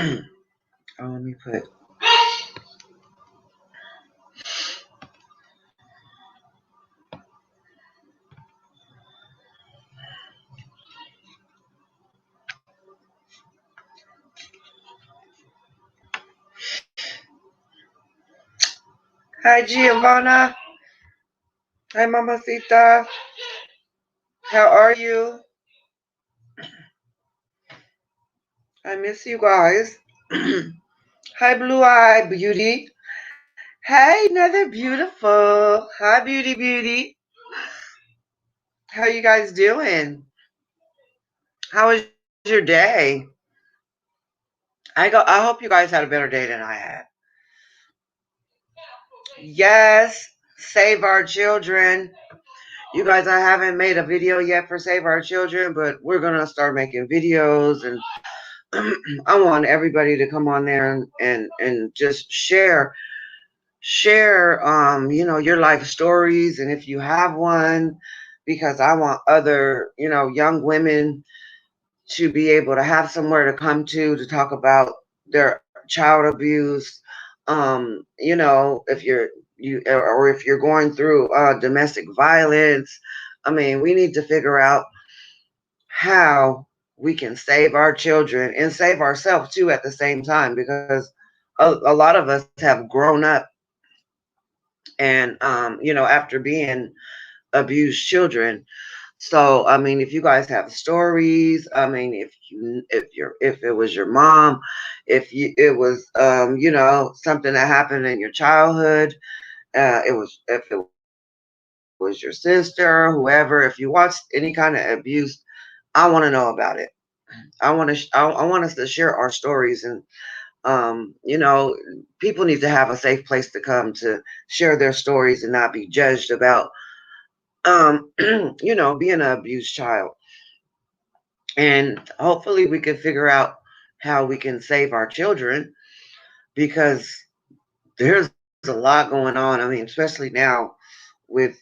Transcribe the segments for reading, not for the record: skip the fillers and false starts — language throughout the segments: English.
Oh, let me put. Hi, Giovanna. Hi, Mamacita. How are you? I miss you guys. Hi, Blue Eye Beauty. Hey, another beautiful. Hi, Beauty Beauty. How you guys doing? How was your day? I hope you guys had a better day than I had. Yes, save our children. You guys, I haven't made a video yet for Save Our Children, but we're gonna start making videos, and I want everybody to come on there and just share your life stories, and if you have one, because I want other young women to be able to have somewhere to come to talk about their child abuse. If you're going through domestic violence, I mean, we need to figure out how we can save our children and save ourselves too at the same time, because a lot of us have grown up and after being abused children. So I mean, if you guys have stories, I mean, if it was your mom, if it was something that happened in your childhood, it was if it was your sister, whoever, if you watched any kind of abuse, I want to know about it. I want us to share our stories, and people need to have a safe place to come to share their stories and not be judged about being an abused child. And hopefully we can figure out how we can save our children, because there's a lot going on. I mean, especially now with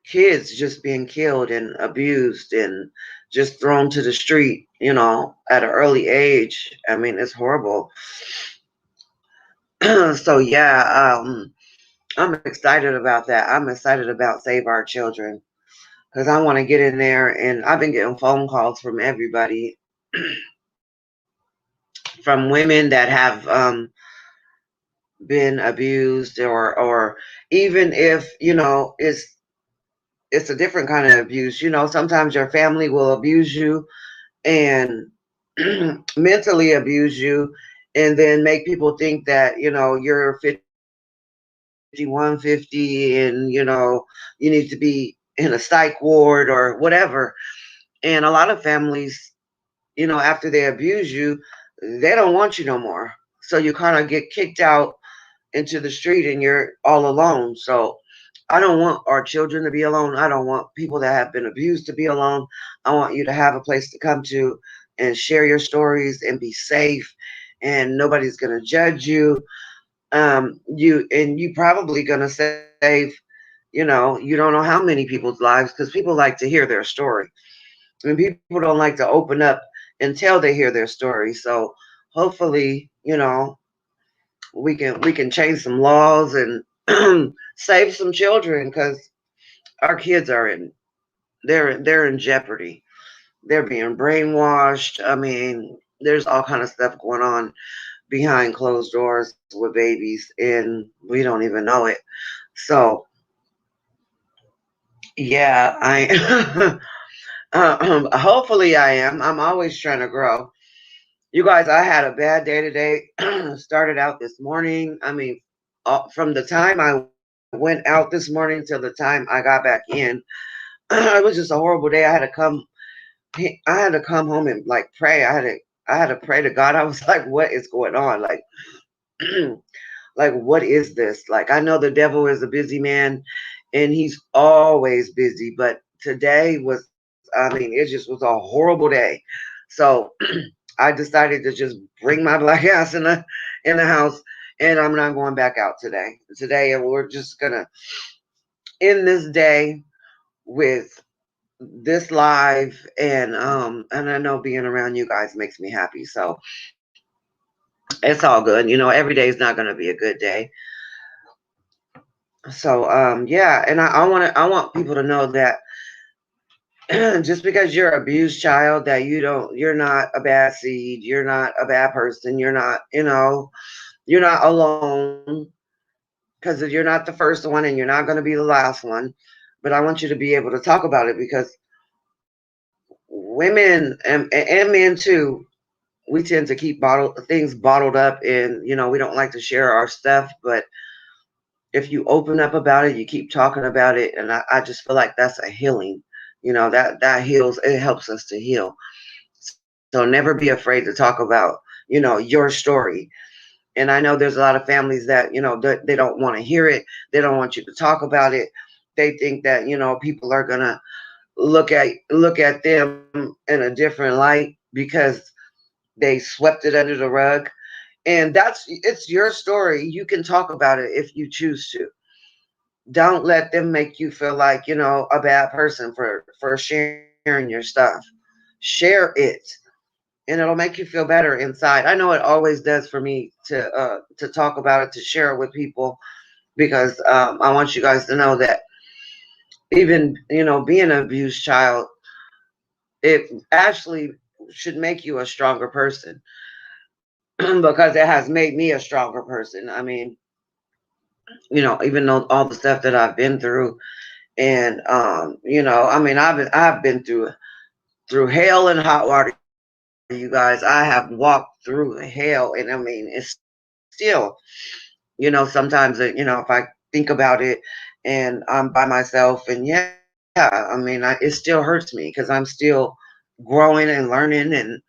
kids just being killed and abused and just thrown to the street, at an early age. I mean, it's horrible. So yeah, I'm excited about that. I'm excited about Save Our Children, because I want to get in there, and I've been getting phone calls from everybody, from women that have been abused, or even if it's a different kind of abuse. Sometimes your family will abuse you and mentally abuse you, and then make people think that you're 5150, and you need to be in a psych ward or whatever. And a lot of families, after they abuse you, they don't want you no more, so you kind of get kicked out into the street and you're all alone. So I don't want our children to be alone. I don't want people that have been abused to be alone. I want you to have a place to come to and share your stories and be safe, and nobody's going to judge you. You probably going to save, you don't know how many people's lives, because people like to hear their story. And people don't like to open up until they hear their story. So hopefully, we can change some laws and save some children, because our kids are they're in jeopardy. They're being brainwashed. I mean, there's all kind of stuff going on behind closed doors with babies, and we don't even know it. So yeah, I hopefully I am. I'm always trying to grow. You guys, I had a bad day today. Started out this morning. I mean, from the time I went out this morning till the time I got back in, it was just a horrible day. I had to come home and like pray. I had to pray to God. I was like, what is going on? Like, like, what is this? Like, I know the devil is a busy man, and he's always busy, but today was, I mean, it just was a horrible day. So I decided to just bring my black ass in the house, and I'm not going back out today. Today, we're just gonna end this day with this live, and I know being around you guys makes me happy. So It's all good. Every day is not going to be a good day. So, yeah, and I want people to know that just because you're an abused child, that you're not a bad seed, you're not a bad person, you're not alone, because you're not the first one and you're not going to be the last one. But I want you to be able to talk about it, because women and men too, we tend to keep things bottled up, and we don't like to share our stuff. But if you open up about it, you keep talking about it, and I just feel like that's a healing. That heals. It helps us to heal. So never be afraid to talk about your story. And I know there's a lot of families that they don't want to hear it. They don't want you to talk about it. They think that people are gonna look at them in a different light because they swept it under the rug. And it's your story. You can talk about it if you choose to. Don't let them make you feel like a bad person for sharing your stuff. Share it, and it'll make you feel better inside. I know it always does for me to talk about it, to share it with people, because I want you guys to know that even being an abused child, it actually should make you a stronger person because it has made me a stronger person. I mean, even though all the stuff that I've been through, and I mean, I've been through hell and hot water, you guys. I have walked through hell, and I mean, it's still, sometimes, if I think about it and I'm by myself, and yeah, I mean, it still hurts me because I'm still growing and learning, and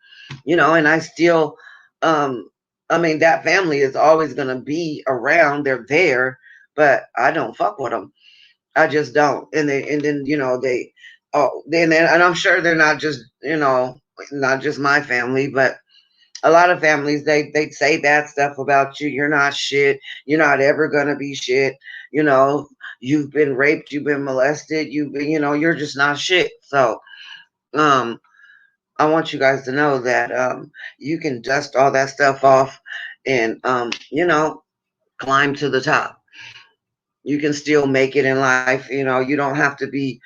I still, um, I mean, that family is always going to be around. They're there, but I don't fuck with them. I just don't. And then and I'm sure they're not just not just my family, but a lot of families, they say bad stuff about you. You're not shit. You're not ever gonna be shit. You know, you've been raped, you've been molested, you've been, you're just not shit. So um I want you guys to know that you can dust all that stuff off and climb to the top. You can still make it in life. You don't have to be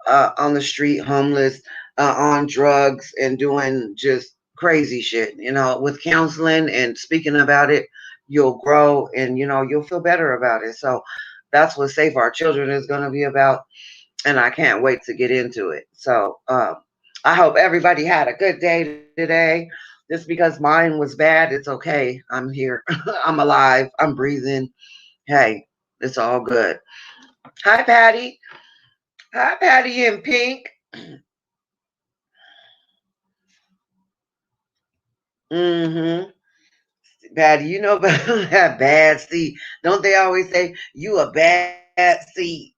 on the street homeless, on drugs, and doing just crazy shit. With counseling and speaking about it, you'll grow, and you'll feel better about it. So that's what Save Our Children is going to be about, and I can't wait to get into it. So I hope everybody had a good day today. Just because mine was bad, it's okay. I'm here. I'm alive. I'm breathing. Hey, it's all good. Hi, Patty. Hi, Patty in pink. Mm-hmm. Patty, you know about that bad seed. Don't they always say you a bad seed?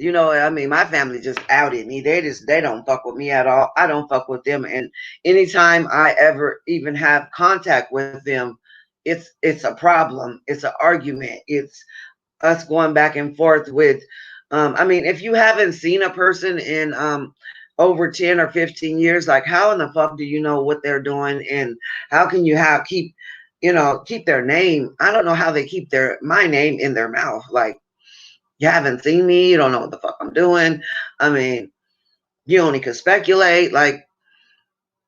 I mean, my family just outed me. They don't fuck with me at all. I don't fuck with them. And anytime I ever even have contact with them, it's a problem. It's an argument. It's us going back and forth with I mean, if you haven't seen a person in over 10 or 15 years, like, how in the fuck do you know what they're doing, and how can you keep their name? I don't know how they keep my name in their mouth. Like, you haven't seen me, you don't know what the fuck I'm doing. I mean, you only can speculate, like,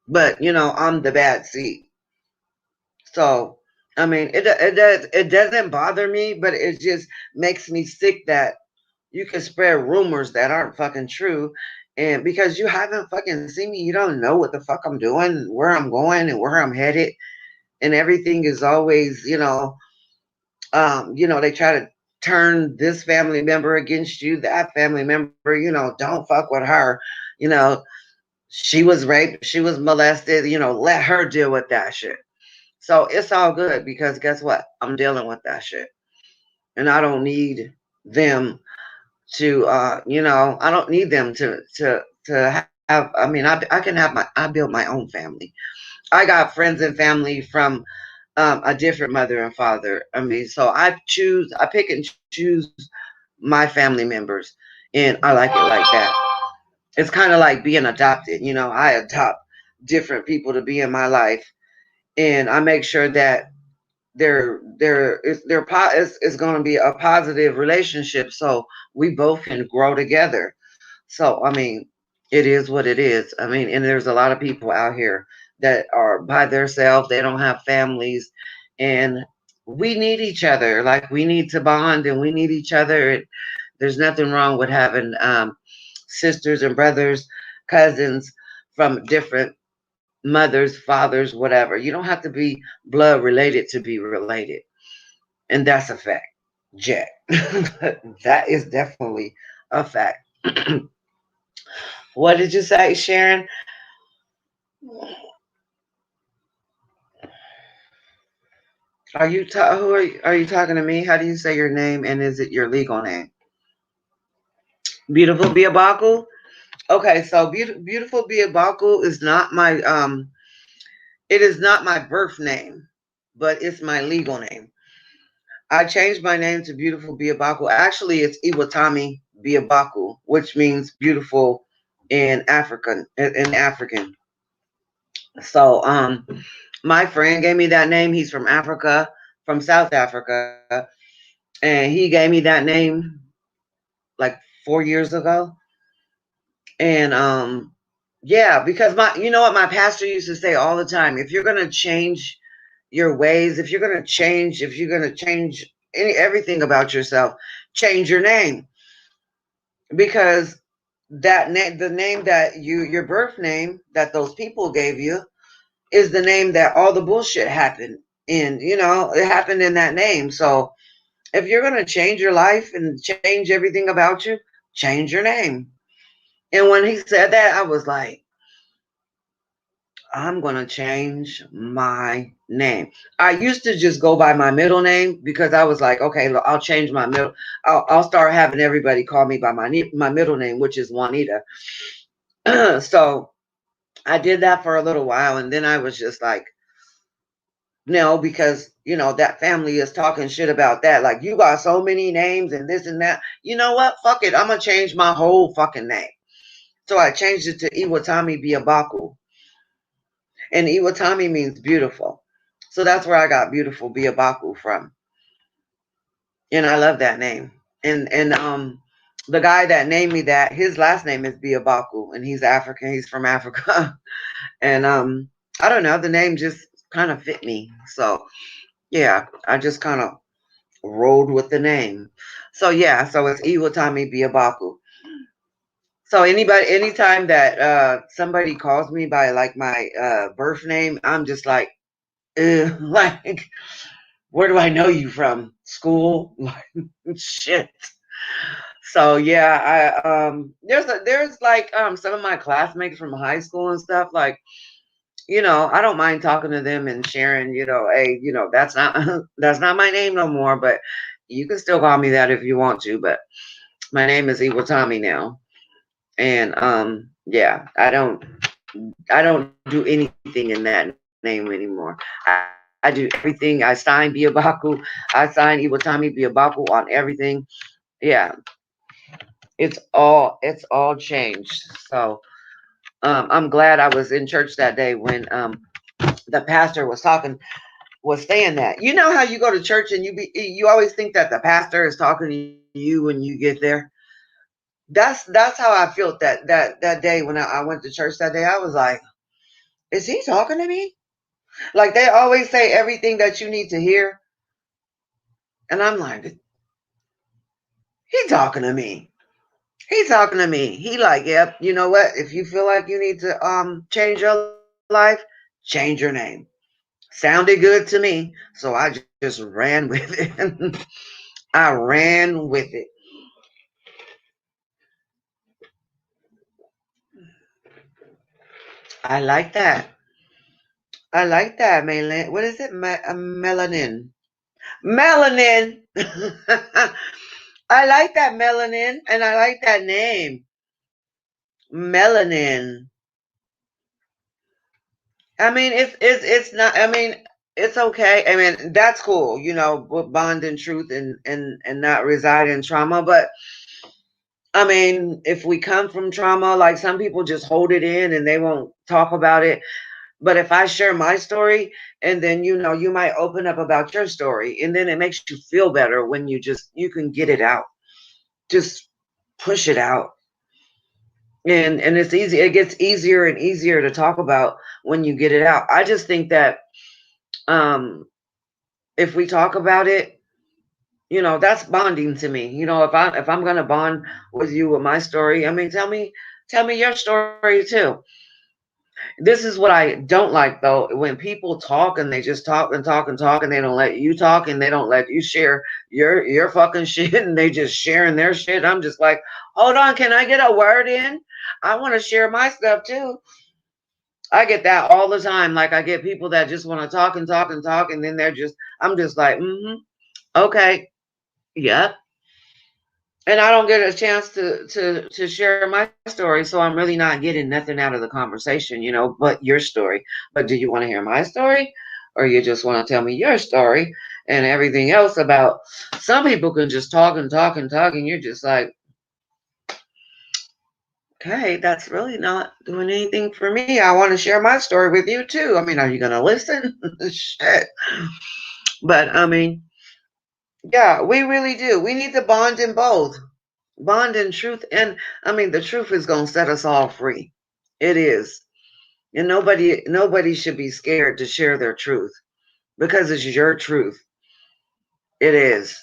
but I'm the bad seed. So I mean, it doesn't bother me, but it just makes me sick that you can spread rumors that aren't fucking true. And because you haven't fucking seen me, you don't know what the fuck I'm doing, where I'm going, and where I'm headed. And everything is always, they try to turn this family member against you, that family member, don't fuck with her. You know, she was raped, she was molested, let her deal with that shit. So it's all good, because guess what? I'm dealing with that shit. And I don't need them to I don't need them to have. I mean, I can I build my own family. I got friends and family from a different mother and father. I mean, so I pick and choose my family members, and I like it like that. It's kind of like being adopted. I adopt different people to be in my life, and I make sure that it's going to be a positive relationship, so we both can grow together. So I mean, it is what it is. I mean, and there's a lot of people out here that are by themselves. They don't have families, and we need each other. Like, we need to bond, and we need each other. There's nothing wrong with having sisters and brothers, cousins from different mothers, fathers, whatever. You don't have to be blood related to be related. And that's a fact, Jack. That is definitely a fact. What did you say, Sharon? Are you talking to me? How do you say your name, and is it your legal name? Beautiful Biabaku? Okay, so beautiful Biabaku is not my it is not my birth name, but it's my legal name. I changed my name to Beautiful Biabaku. Actually, it's Iwatami Biabaku, which means beautiful in African. So my friend gave me that name. He's from Africa, from South Africa, and he gave me that name like 4 years ago. And yeah, because my you know what my pastor used to say all the time, if you're gonna change your ways, if you're gonna change everything about yourself, change your name. Because that name, the name that your birth name that those people gave you, is the name that all the bullshit happened in. It happened in that name. So if you're gonna change your life and change everything about you, change your name. And when he said that, I was like, I'm going to change my name. I used to just go by my middle name because I was like, okay, look, I'll change my middle. I'll start having everybody call me by my middle name, which is Juanita. So I did that for a little while. And then I was just like, no, because, that family is talking shit about that. Like, you got so many names and this and that. You know what? Fuck it. I'm going to change my whole fucking name. So I changed it to Iwatami Biabaku. And Iwatami means beautiful. So that's where I got beautiful Biabaku from. And I love that name. And the guy that named me that, his last name is Biabaku, and he's African. He's from Africa. And I don't know, the name just kind of fit me. So yeah, I just kind of rolled with the name. So yeah, so it's Iwatami Biabaku. So anytime that somebody calls me by like my birth name, I'm just like, like, where do I know you from? School? Like, shit. So yeah, there's like some of my classmates from high school and stuff. Like, I don't mind talking to them and sharing, hey, that's not that's not my name no more, but you can still call me that if you want to. But my name is Iwatami now. And yeah, I don't do anything in that name anymore. I do everything. I sign Biabaku. I sign Iwatami Biabaku on everything. Yeah, it's all changed. So I'm glad I was in church that day when the pastor was saying that. You know how you go to church and you always think that the pastor is talking to you when you get there. That's how I felt that day when I went to church that day. I was like, is he talking to me? Like, they always say everything that you need to hear. And I'm like, he talking to me. He talking to me. He like, yep, you know what? If you feel like you need to change your life, change your name. Sounded good to me. So I just ran with it. I ran with it. I like that. I like that, Melanin. What is it? Melanin. Melanin. I like that, Melanin, and I like that name. Melanin. I mean, it's not. I mean, it's okay. I mean, that's cool. Bond in truth and not reside in trauma. But I mean, if we come from trauma, like, some people just hold it in and they won't talk about it. But if I share my story, and then you might open up about your story, and then it makes you feel better when you can get it out. Just push it out. And it's easy. It gets easier and easier to talk about when you get it out. I just think that um if we talk about it, that's bonding to me. If I'm gonna bond with you with my story, I mean, tell me your story too. This is what I don't like though, when people talk and they just talk and talk and talk, and they don't let you talk, and they don't let you share your fucking shit, and they just sharing their shit. I'm just like, hold on, can I get a word in? I want to share my stuff too. I get that all the time. Like, I get people that just want to talk and talk and talk, and then I'm just like, okay, yep. And I don't get a chance to share my story, so I'm really not getting nothing out of the conversation, but your story. But do you want to hear my story, or you just want to tell me your story and everything else about? Some people can just talk and talk and talk, and you're just like, okay, that's really not doing anything for me. I want to share my story with you too. I mean, are you gonna listen? Shit. But I mean, yeah, we really do. We need to bond in both. Bond in truth, and I mean, the truth is going to set us all free. It is. And nobody should be scared to share their truth, because it's your truth. It is.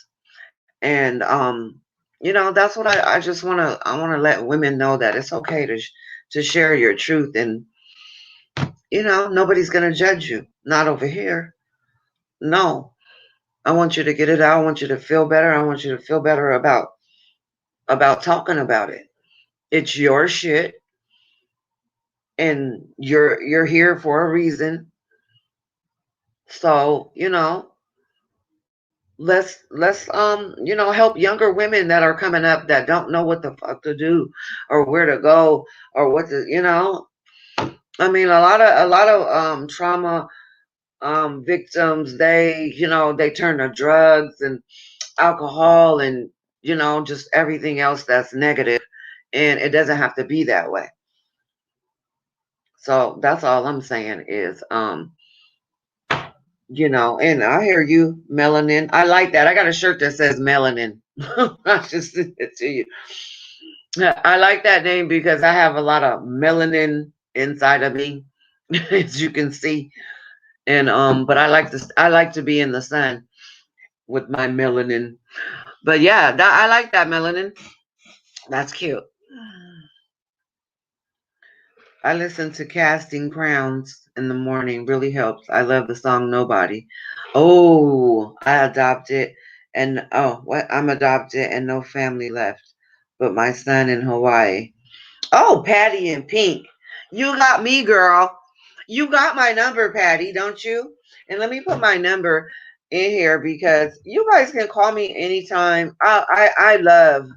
And that's what I just want to let women know, that it's okay to share your truth. And nobody's going to judge you, not over here. No. I want you to get it out. I want you to feel better. I want you to feel better about talking about it. It's your shit, and you're here for a reason. So, let's help younger women that are coming up, that don't know what the fuck to do, or where to go, or what to, I mean, a lot of trauma victims, they turn to drugs and alcohol, and just everything else that's negative, and it doesn't have to be that way. So that's all I'm saying is, and I hear you, melanin. I like that. I got a shirt that says melanin. I just sent it to you. I like that name because I have a lot of melanin inside of me, as you can see. And but I like to be in the sun with my melanin. But yeah, I like that melanin. That's cute. I listen to Casting Crowns in the morning. Really helps. I love the song Nobody. Oh, I adopted, and oh, what? I'm adopted and no family left, but my son in Hawaii. Oh, Patty and Pink. You got me, girl. You got my number, Patty, don't you? And let me put my number in here, because you guys can call me anytime. I love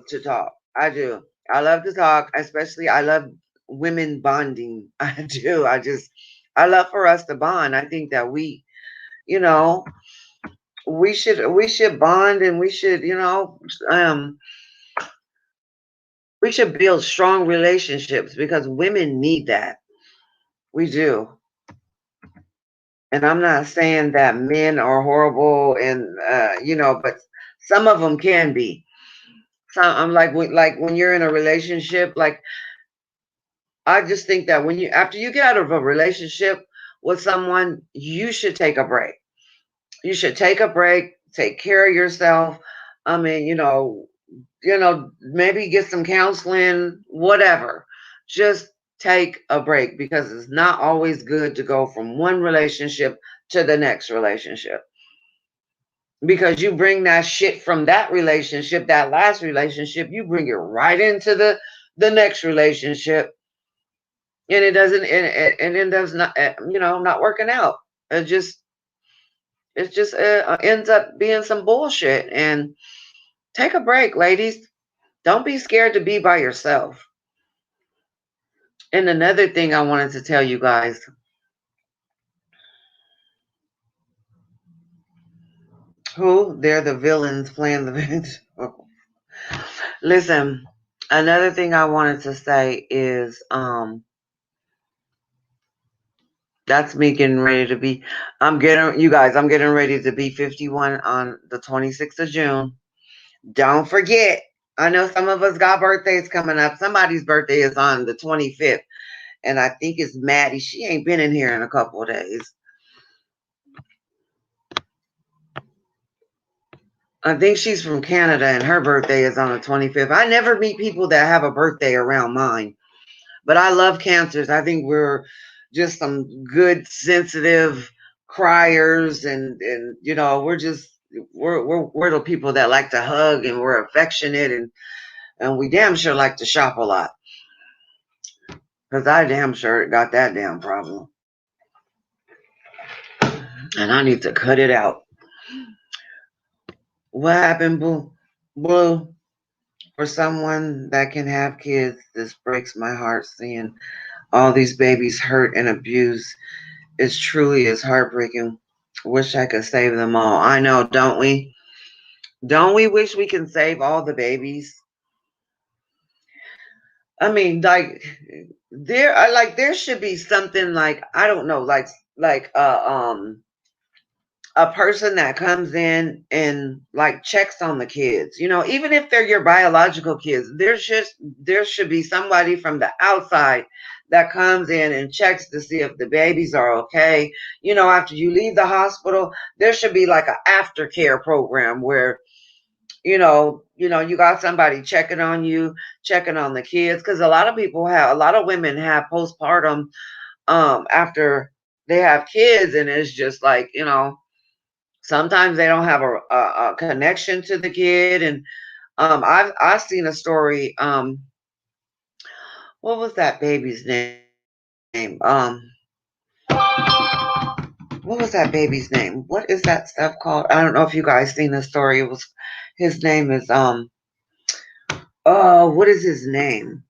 to talk. I do. I love to talk, especially I love women bonding. I do. I love for us to bond. I think that you know, we should bond, and um we should build strong relationships, because women need that. We do. And I'm not saying that men are horrible, and but some of them can be. So I'm like when you're in a relationship, like, I just think that after you get out of a relationship with someone, you should take a break. You should take a break, take care of yourself. I mean, maybe get some counseling, whatever. Just take a break, because it's not always good to go from one relationship to the next relationship. Because you bring that shit from that relationship, that last relationship, you bring it right into the next relationship, and it doesn't, and it does not, not working out. It just ends up being some bullshit. And take a break, ladies. Don't be scared to be by yourself. And another thing I wanted to tell you guys, who they're the villains playing the villains. Listen, another thing I wanted to say is, That's me getting ready to be. You guys, I'm getting ready to be 51 on the 26th of June. Don't forget, I know some of us got birthdays coming up. Somebody's birthday is on the 25th, and I think it's Maddie. She ain't been in here in a couple of days. I think she's from Canada, and her birthday is on the 25th. I never meet people that have a birthday around mine, but I love cancers. I think we're just some good, sensitive criers, and we're the people that like to hug, and we're affectionate, and we damn sure like to shop a lot. Because I damn sure got that damn problem. And I need to cut it out. What happened, Boo? Blue? For someone that can have kids, this breaks my heart seeing all these babies hurt and abused. It truly is heartbreaking. Wish I could save them all. I know, don't we? Don't we wish we can save all the babies? I mean, there should be something like, I don't know, like a person that comes in and like checks on the kids. Even if they're your biological kids, there should be somebody from the outside that comes in and checks to see if the babies are okay. After you leave the hospital, there should be like an aftercare program where you got somebody checking on you, checking on the kids, because a lot of women have postpartum after they have kids, and it's just like, sometimes they don't have a connection to the kid. And I've seen a story. What was that baby's name? What was that baby's name? What is that stuff called? I don't know if you guys seen the story. His name is what is his name?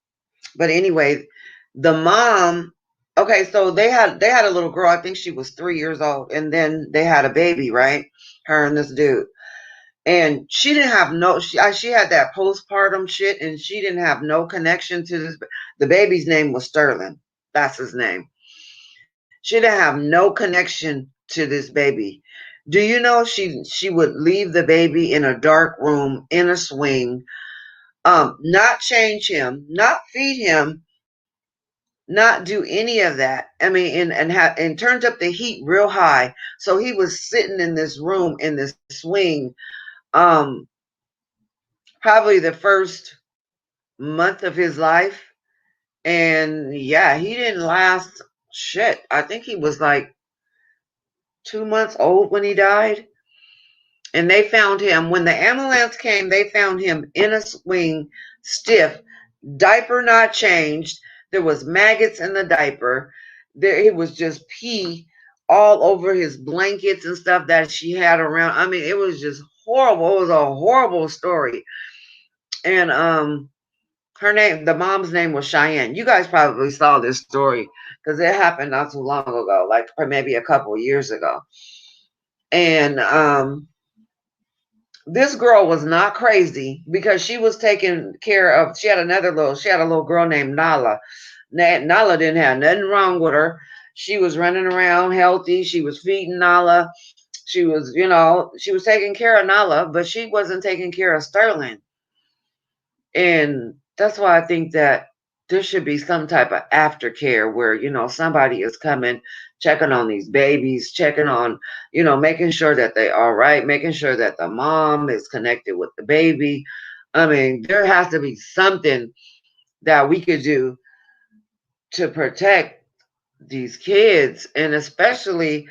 But anyway, the mom. Okay, so they had a little girl. I think she was 3 years old, and then they had a baby, right? Her and this dude. And she didn't have she had that postpartum shit, and she didn't have no connection to this. The baby's name was Sterling. That's his name. She didn't have no connection to this baby. Do you know she would leave the baby in a dark room in a swing, not change him, not feed him, not do any of that. I mean, and turned up the heat real high. So he was sitting in this room in this swing, um, probably the first month of his life. And yeah, he didn't last shit. I think he was like 2 months old when he died. And they found him, when the ambulance came, they found him in a swing, stiff, diaper not changed. There was maggots in the diaper. It was just pee all over his blankets and stuff that she had around. I mean, it was just horrible. It was a horrible story. And the mom's name was Cheyenne. You guys probably saw this story because it happened not too long ago, like or maybe a couple of years ago. And this girl was not crazy because she was taking care of. She had a little girl named Nala. Nala didn't have nothing wrong with her. She was running around healthy. She was feeding Nala. She was taking care of Nala, but she wasn't taking care of Sterling. And that's why I think that there should be some type of aftercare where, somebody is coming, checking on these babies, checking on, making sure that they are right, making sure that the mom is connected with the baby. I mean, there has to be something that we could do to protect these kids. And especially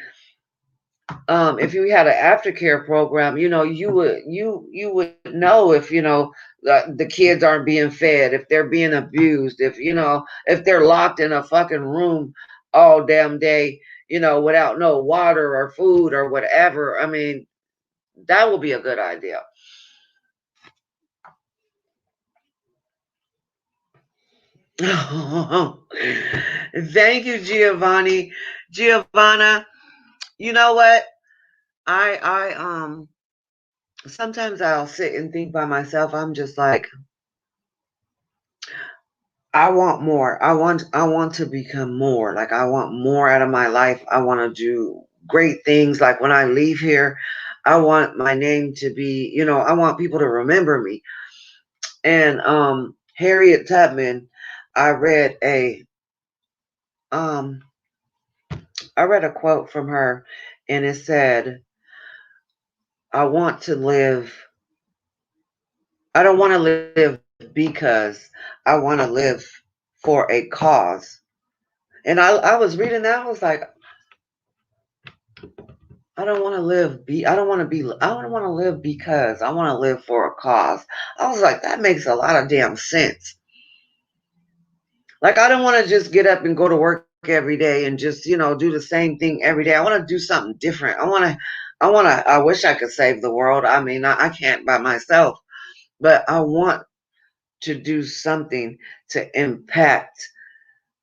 if you had an aftercare program, you would know if the kids aren't being fed, if they're being abused, if they're locked in a fucking room all damn day, without no water or food or whatever. I mean, that would be a good idea. Thank you, Giovanni. Giovanna, you know what? I sometimes I'll sit and think by myself. I'm just like, I want more. I want to become more. Like I want more out of my life. I want to do great things. Like when I leave here, I want my name to be, I want people to remember me. And Harriet Tubman, I read a um I read a quote from her, and it said, I want to live I don't want to live because I want to live for a cause. And I was reading that, I was like, I don't want to be, I don't want to live because I want to live for a cause. I was like, that makes a lot of damn sense. Like, I don't want to just get up and go to work every day and just, do the same thing every day. I want to do something different. I wish I could save the world. I mean, I can't by myself, but I want to do something to impact,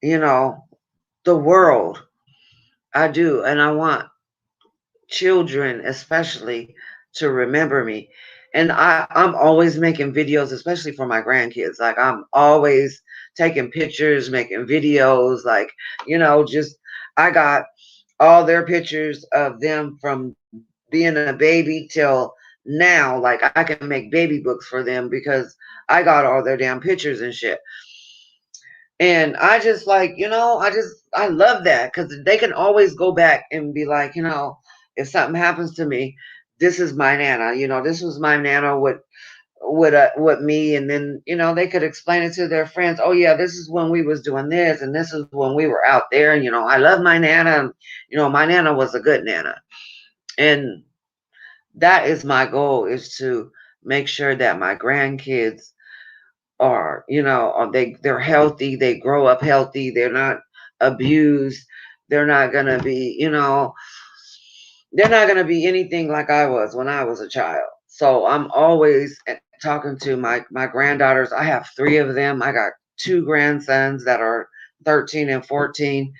you know, the world. I do. And I want children especially to remember me. And I'm always making videos, especially for my grandkids. Like I'm always taking pictures, making videos, like, just I got all their pictures of them from being a baby till now. Like I can make baby books for them because I got all their damn pictures and shit. And I just like, I love that because they can always go back and be like, if something happens to me, this is my nana. This was my nana with me, and then they could explain it to their friends. Oh yeah, this is when we was doing this, and this is when we were out there. And I love my nana. And, my nana was a good nana, and that is my goal, is to make sure that my grandkids they're healthy, they grow up healthy, they're not abused, they're not gonna be, they're not gonna be anything like I was when I was a child. So I'm always talking to my granddaughters. I have three of them. I got two grandsons that are 13 and 14,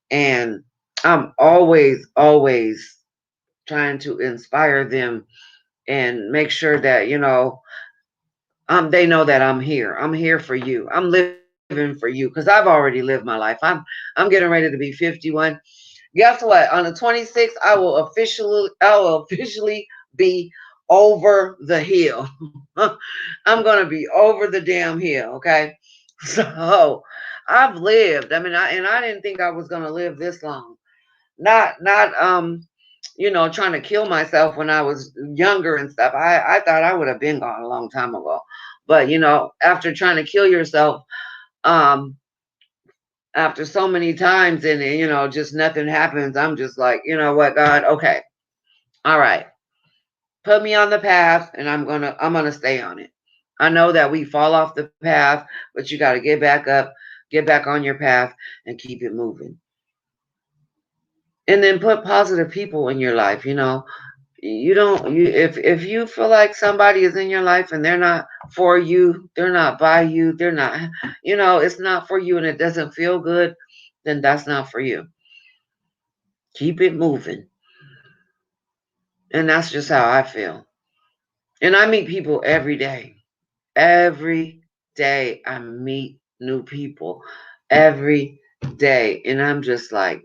and I'm always trying to inspire them and make sure that they know that I'm here. I'm here for you. I'm living for you because I've already lived my life. I'm getting ready to be 51. Guess what? On the 26th, I will officially be over the hill. I'm gonna be over the damn hill. Okay, so I've lived. I mean, I didn't think I was gonna live this long. Not trying to kill myself when I was younger and stuff. I thought I would have been gone a long time ago. But after trying to kill yourself, um, after so many times and just nothing happens, I'm just like, you know what, God, okay, all right, put me on the path, and I'm gonna stay on it. I know that we fall off the path, but you got to get back up, get back on your path, and keep it moving. And then put positive people in your life. You don't you if you feel like somebody is in your life and they're not for you, they're not by you, they're not, it's not for you and it doesn't feel good, then that's not for you. Keep it moving. And that's just how I feel. And I meet people every day. Every day I meet new people. Every day. And I'm just like,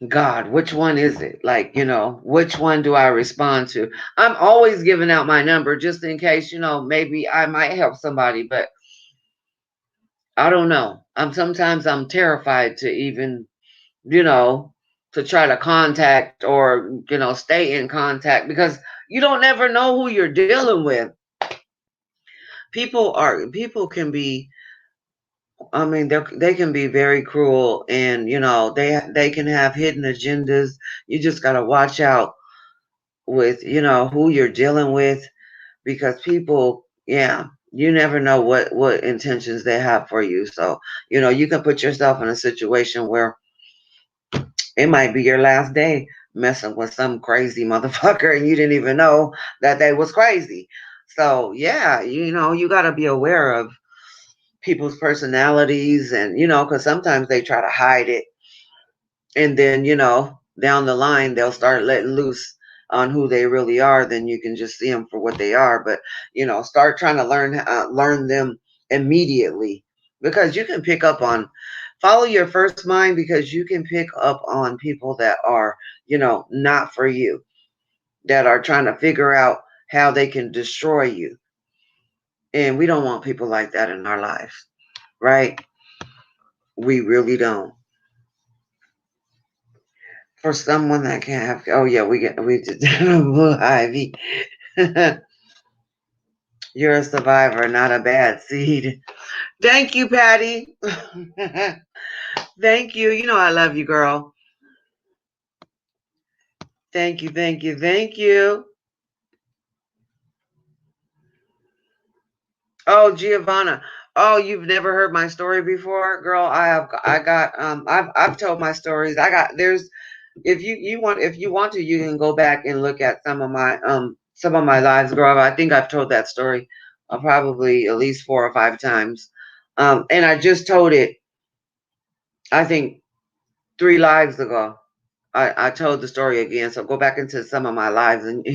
God, which one is it? Like, which one do I respond to? I'm always giving out my number just in case, maybe I might help somebody, but I don't know. I'm terrified to even, you know, to try to contact or, stay in contact because you don't never know who you're dealing with. People can be, I mean, they can be very cruel, and they can have hidden agendas. You just got to watch out with who you're dealing with, because people, yeah, you never know what intentions they have for you. So you can put yourself in a situation where it might be your last day messing with some crazy motherfucker and you didn't even know that they was crazy. So yeah, you got to be aware of people's personalities, and because sometimes they try to hide it, and then down the line they'll start letting loose on who they really are. Then you can just see them for what they are. But start trying to learn them immediately, because you can pick up on, follow your first mind, because you can pick up on people that are, not for you, that are trying to figure out how they can destroy you. And we don't want people like that in our lives, right? We really don't. For someone that can't have, oh yeah, we did Ivy. You're a survivor, not a bad seed. Thank you, Patty. Thank you. You know I love you, girl. Thank you, thank you, thank you. Oh, Giovanna. Oh, you've never heard my story before, girl. I've told my stories. There's, if you want to, you can go back and look at some of my lives, girl. I think I've told that story probably at least 4 or 5 times. And I just told it, I think, 3 lives ago. I told the story again, so go back into some of my lives and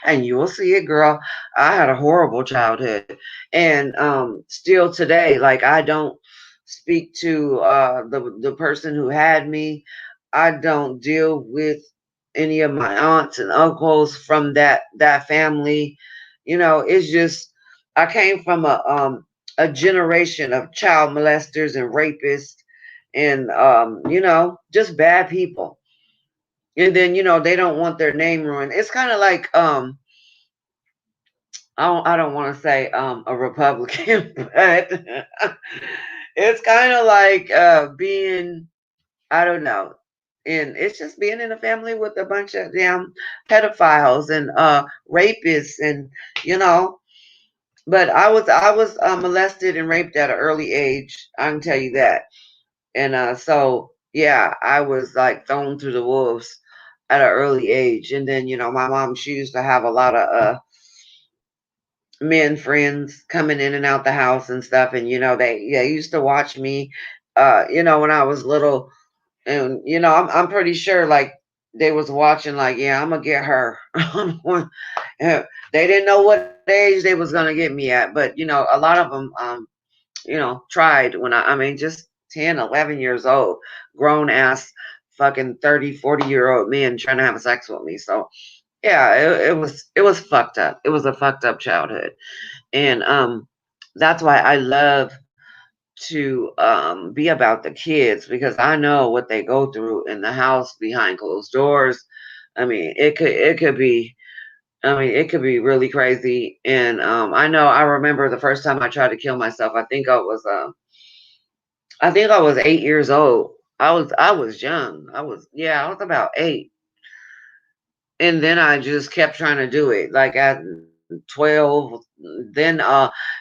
and you will see it, girl. I had a horrible childhood, and still today, like, I don't speak to the person who had me. I don't deal with any of my aunts and uncles from that family. It's just, I came from a generation of child molesters and rapists, and just bad people. And then they don't want their name ruined. It's kind of like, I don't want to say a Republican, but it's kind of like being, I don't know, and it's just being in a family with a bunch of damn pedophiles and rapists, and you know but I was molested and raped at an early age, I can tell you that. And so yeah, I was like thrown to the wolves at an early age. And then, my mom, she used to have a lot of men friends coming in and out the house and stuff. And, they used to watch me, when I was little. And, I'm pretty sure, like, they was watching, like, yeah, I'm gonna get her. They didn't know what age they was gonna get me at, but a lot of them tried when I mean, just 10, 11 years old, grown ass fucking 30, 40-year-old men trying to have sex with me. So yeah, it was fucked up. It was a fucked up childhood. And that's why I love to be about the kids, because I know what they go through in the house behind closed doors. I mean, it could be really crazy. And I remember the first time I tried to kill myself. I think I was 8 years old. I was young. I was about 8. And then I just kept trying to do it. Like at 12, then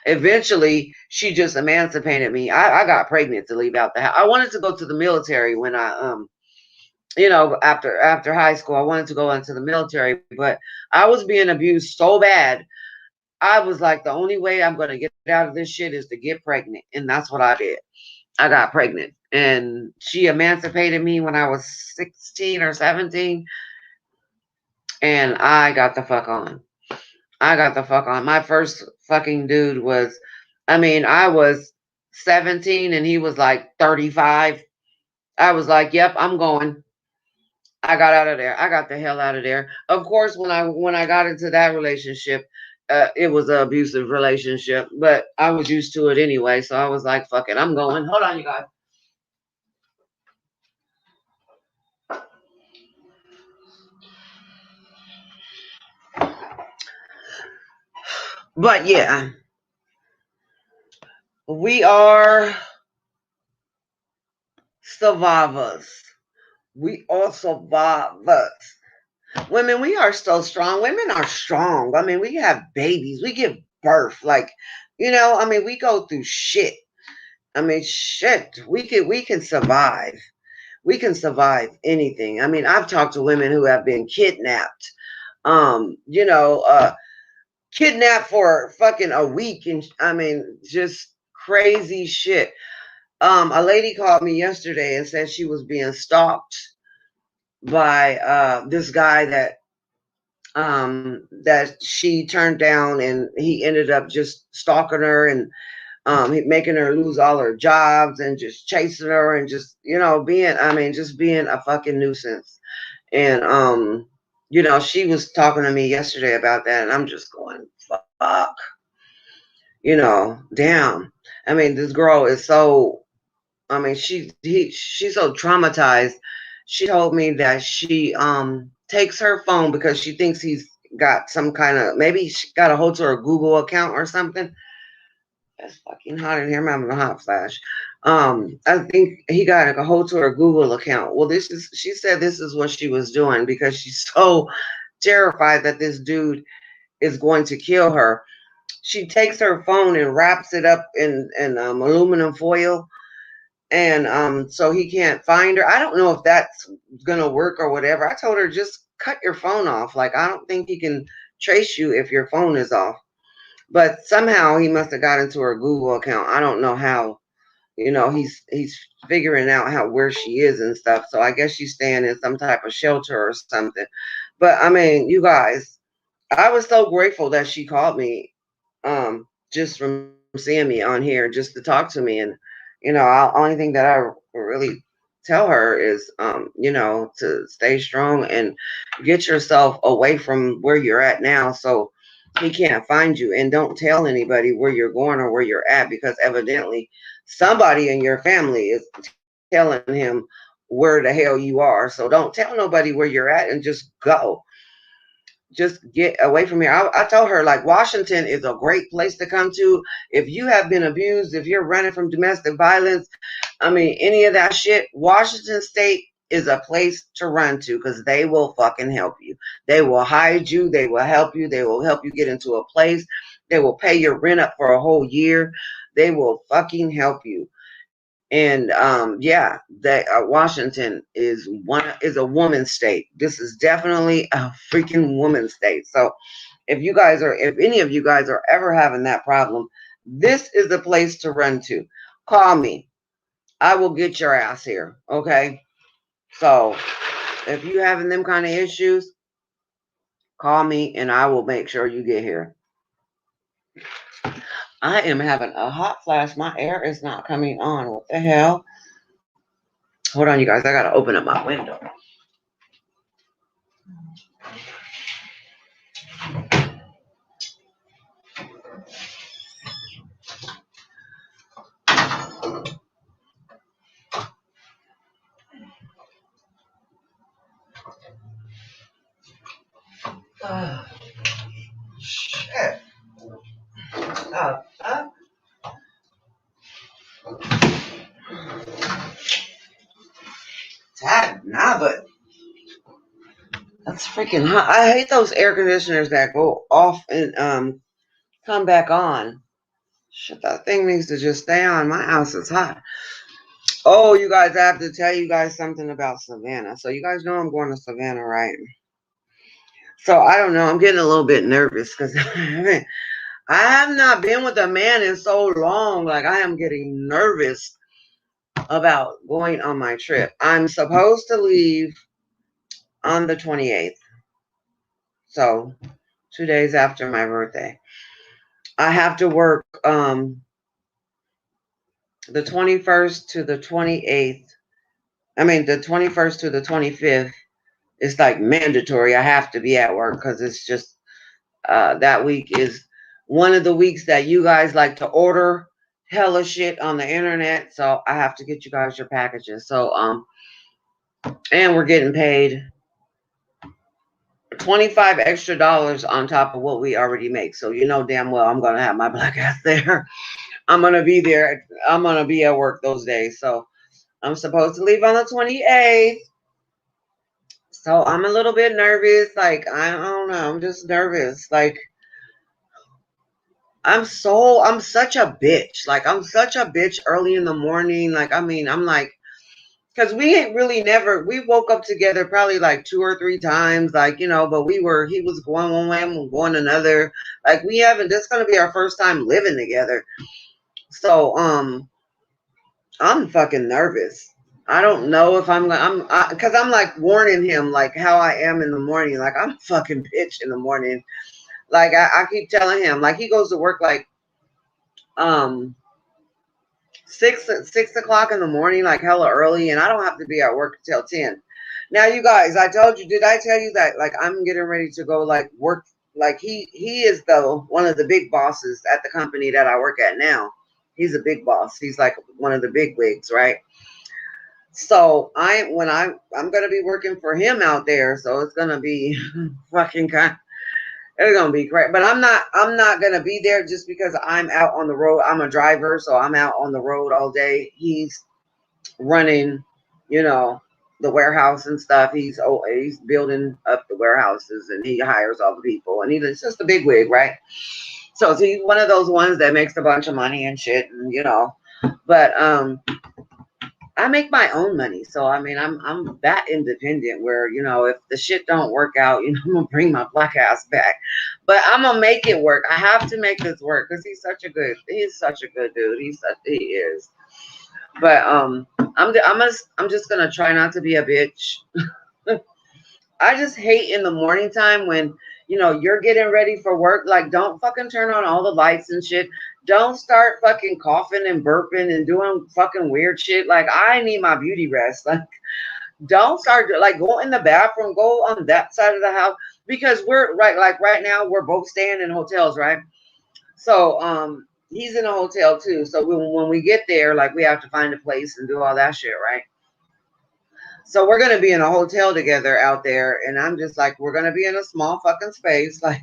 eventually she just emancipated me. I got pregnant to leave out the house. I wanted to go to the military when after high school. I wanted to go into the military, but I was being abused so bad. I was like, the only way I'm going to get out of this shit is to get pregnant. And that's what I did. I got pregnant, and she emancipated me when I was 16 or 17, and I got the fuck on. I got the fuck on. My first fucking dude was, I was 17 and he was like 35. I was like, yep, I'm going. I got out of there. I got the hell out of there. Of course, when I got into that relationship, it was an abusive relationship, but I was used to it anyway. So I was like, fuck it, I'm going. Hold on, you guys. But yeah, we are survivors. We are survivors. Women, we are so strong. Women are strong. We have babies. We give birth. Like, we go through shit. Shit. We can survive. We can survive anything. I've talked to women who have been kidnapped. Um, you know, uh, Kidnapped for fucking a week, and just crazy shit. A lady called me yesterday and said she was being stalked by this guy that she turned down, and he ended up just stalking her. And making her lose all her jobs and just chasing her and just, just being a fucking nuisance. And, she was talking to me yesterday about that, and I'm just going, fuck, damn. I mean, this girl is so, she's so traumatized. She told me that she takes her phone because she thinks he's got some kind of, maybe she got a hold to her Google account or something. It's fucking hot in here. I'm having a hot flash. I think he got a hold to her Google account. Well, she said this is what she was doing because she's so terrified that this dude is going to kill her. She takes her phone and wraps it up in aluminum foil, and so he can't find her. I don't know if that's gonna work or whatever. I told her just cut your phone off. Like, I don't think he can trace you if your phone is off. But somehow he must have got into her Google account. I don't know how. He's figuring out where she is and stuff. So I guess she's staying in some type of shelter or something. But I mean, you guys, I was so grateful that she called me, just from seeing me on here, just to talk to me. And only thing that I really tell her is, to stay strong and get yourself away from where you're at now, so he can't find you. And don't tell anybody where you're going or where you're at, because evidently somebody in your family is telling him where the hell you are. So don't tell nobody where you're at and just go. Just get away from here. I told her, like, Washington is a great place to come to if you have been abused, if you're running from domestic violence. I mean, any of that shit. Washington State is a place to run to, because they will fucking help you. They will hide you. They will help you. They will help you get into a place. They will pay your rent up for a whole year. They will fucking help you. And yeah, that Washington is a woman's state. This is definitely a freaking woman's state. So if any of you guys are ever having that problem, this is the place to run to. Call me. I will get your ass here. Okay. So if you having them kind of issues, call me and I will make sure you get here. I am having a hot flash. My air is not coming on. What the hell? Hold on, you guys. I got to open up my window. Shit. Nah, but that's freaking hot. I hate those air conditioners that go off and come back on. Shit, that thing needs to just stay on. My house is hot. Oh, you guys, I have to tell you guys something about Savannah. So you guys know I'm going to Savannah, right? So I don't know. I'm getting a little bit nervous because I have not been with a man in so long. Like, I am getting nervous about going on my trip. I'm supposed to leave on the 28th. So 2 days after my birthday. I have to work the 21st to the 28th. I mean, the 21st to the 25th. It's like mandatory. I have to be at work because it's just that week is one of the weeks that you guys like to order hella shit on the internet. So I have to get you guys your packages. So and we're getting paid $25 extra on top of what we already make. So you know damn well I'm gonna have my black ass there. I'm gonna be there. I'm gonna be at work those days. So I'm supposed to leave on the 28th. So I'm a little bit nervous. Like, I don't know. I'm just nervous. Like, I'm such a bitch. Like, I'm such a bitch early in the morning. Like, I mean, I'm like, because we ain't really we woke up together probably like 2 or 3 times, like, but he was going one way, I'm going another. Like, this is going to be our first time living together. So, I'm fucking nervous. I don't know if because I'm like warning him, like how I am in the morning. Like, I'm a fucking bitch in the morning. Like, I keep telling him, like, he goes to work like, six o'clock in the morning, like hella early, and I don't have to be at work till 10. Now, you guys, I told you, did I tell you that like I'm getting ready to go like work? Like he is the one of the big bosses at the company that I work at now. He's a big boss. He's like one of the big wigs, right? So I'm gonna be working for him out there, so it's gonna be fucking kind. It's gonna be great, but I'm not gonna be there just because I'm out on the road. I'm a driver, so I'm out on the road all day. He's running, you know, the warehouse and stuff. He's building up the warehouses, and he hires all the people, and he's just a big wig, right? So he's one of those ones that makes a bunch of money and shit, and but I make my own money, so I mean, I'm that independent where if the shit don't work out, I'm gonna bring my black ass back, but I'm gonna make it work. I have to make this work because he's such a good dude. He is. But I'm just gonna try not to be a bitch. I just hate in the morning time when you're getting ready for work. Like, don't fucking turn on all the lights and shit. Don't start fucking coughing and burping and doing fucking weird shit. Like, I need my beauty rest. Like, don't start like go in the bathroom, go on that side of the house because we're right. Like right now, we're both staying in hotels, right? So he's in a hotel too. So when we get there, like we have to find a place and do all that shit, right? So we're gonna be in a hotel together out there, and I'm just like, we're gonna be in a small fucking space. Like,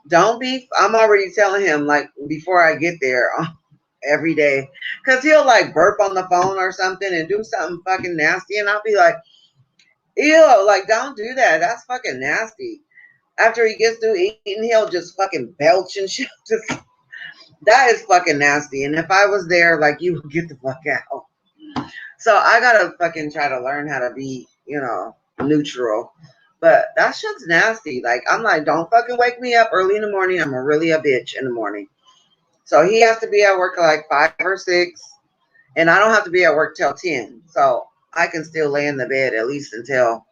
don't be. I'm already telling him like before I get there every day, because he'll like burp on the phone or something and do something fucking nasty, and I'll be like, ew, like don't do that. That's fucking nasty. After he gets through eating, he'll just fucking belch and shit. Just that is fucking nasty. And if I was there, like you would get the fuck out. So I gotta fucking try to learn how to be, neutral. But that shit's nasty. Like I'm like, don't fucking wake me up early in the morning. I'm really a bitch in the morning. So he has to be at work at like 5 or 6, and I don't have to be at work till 10. So I can still lay in the bed at least until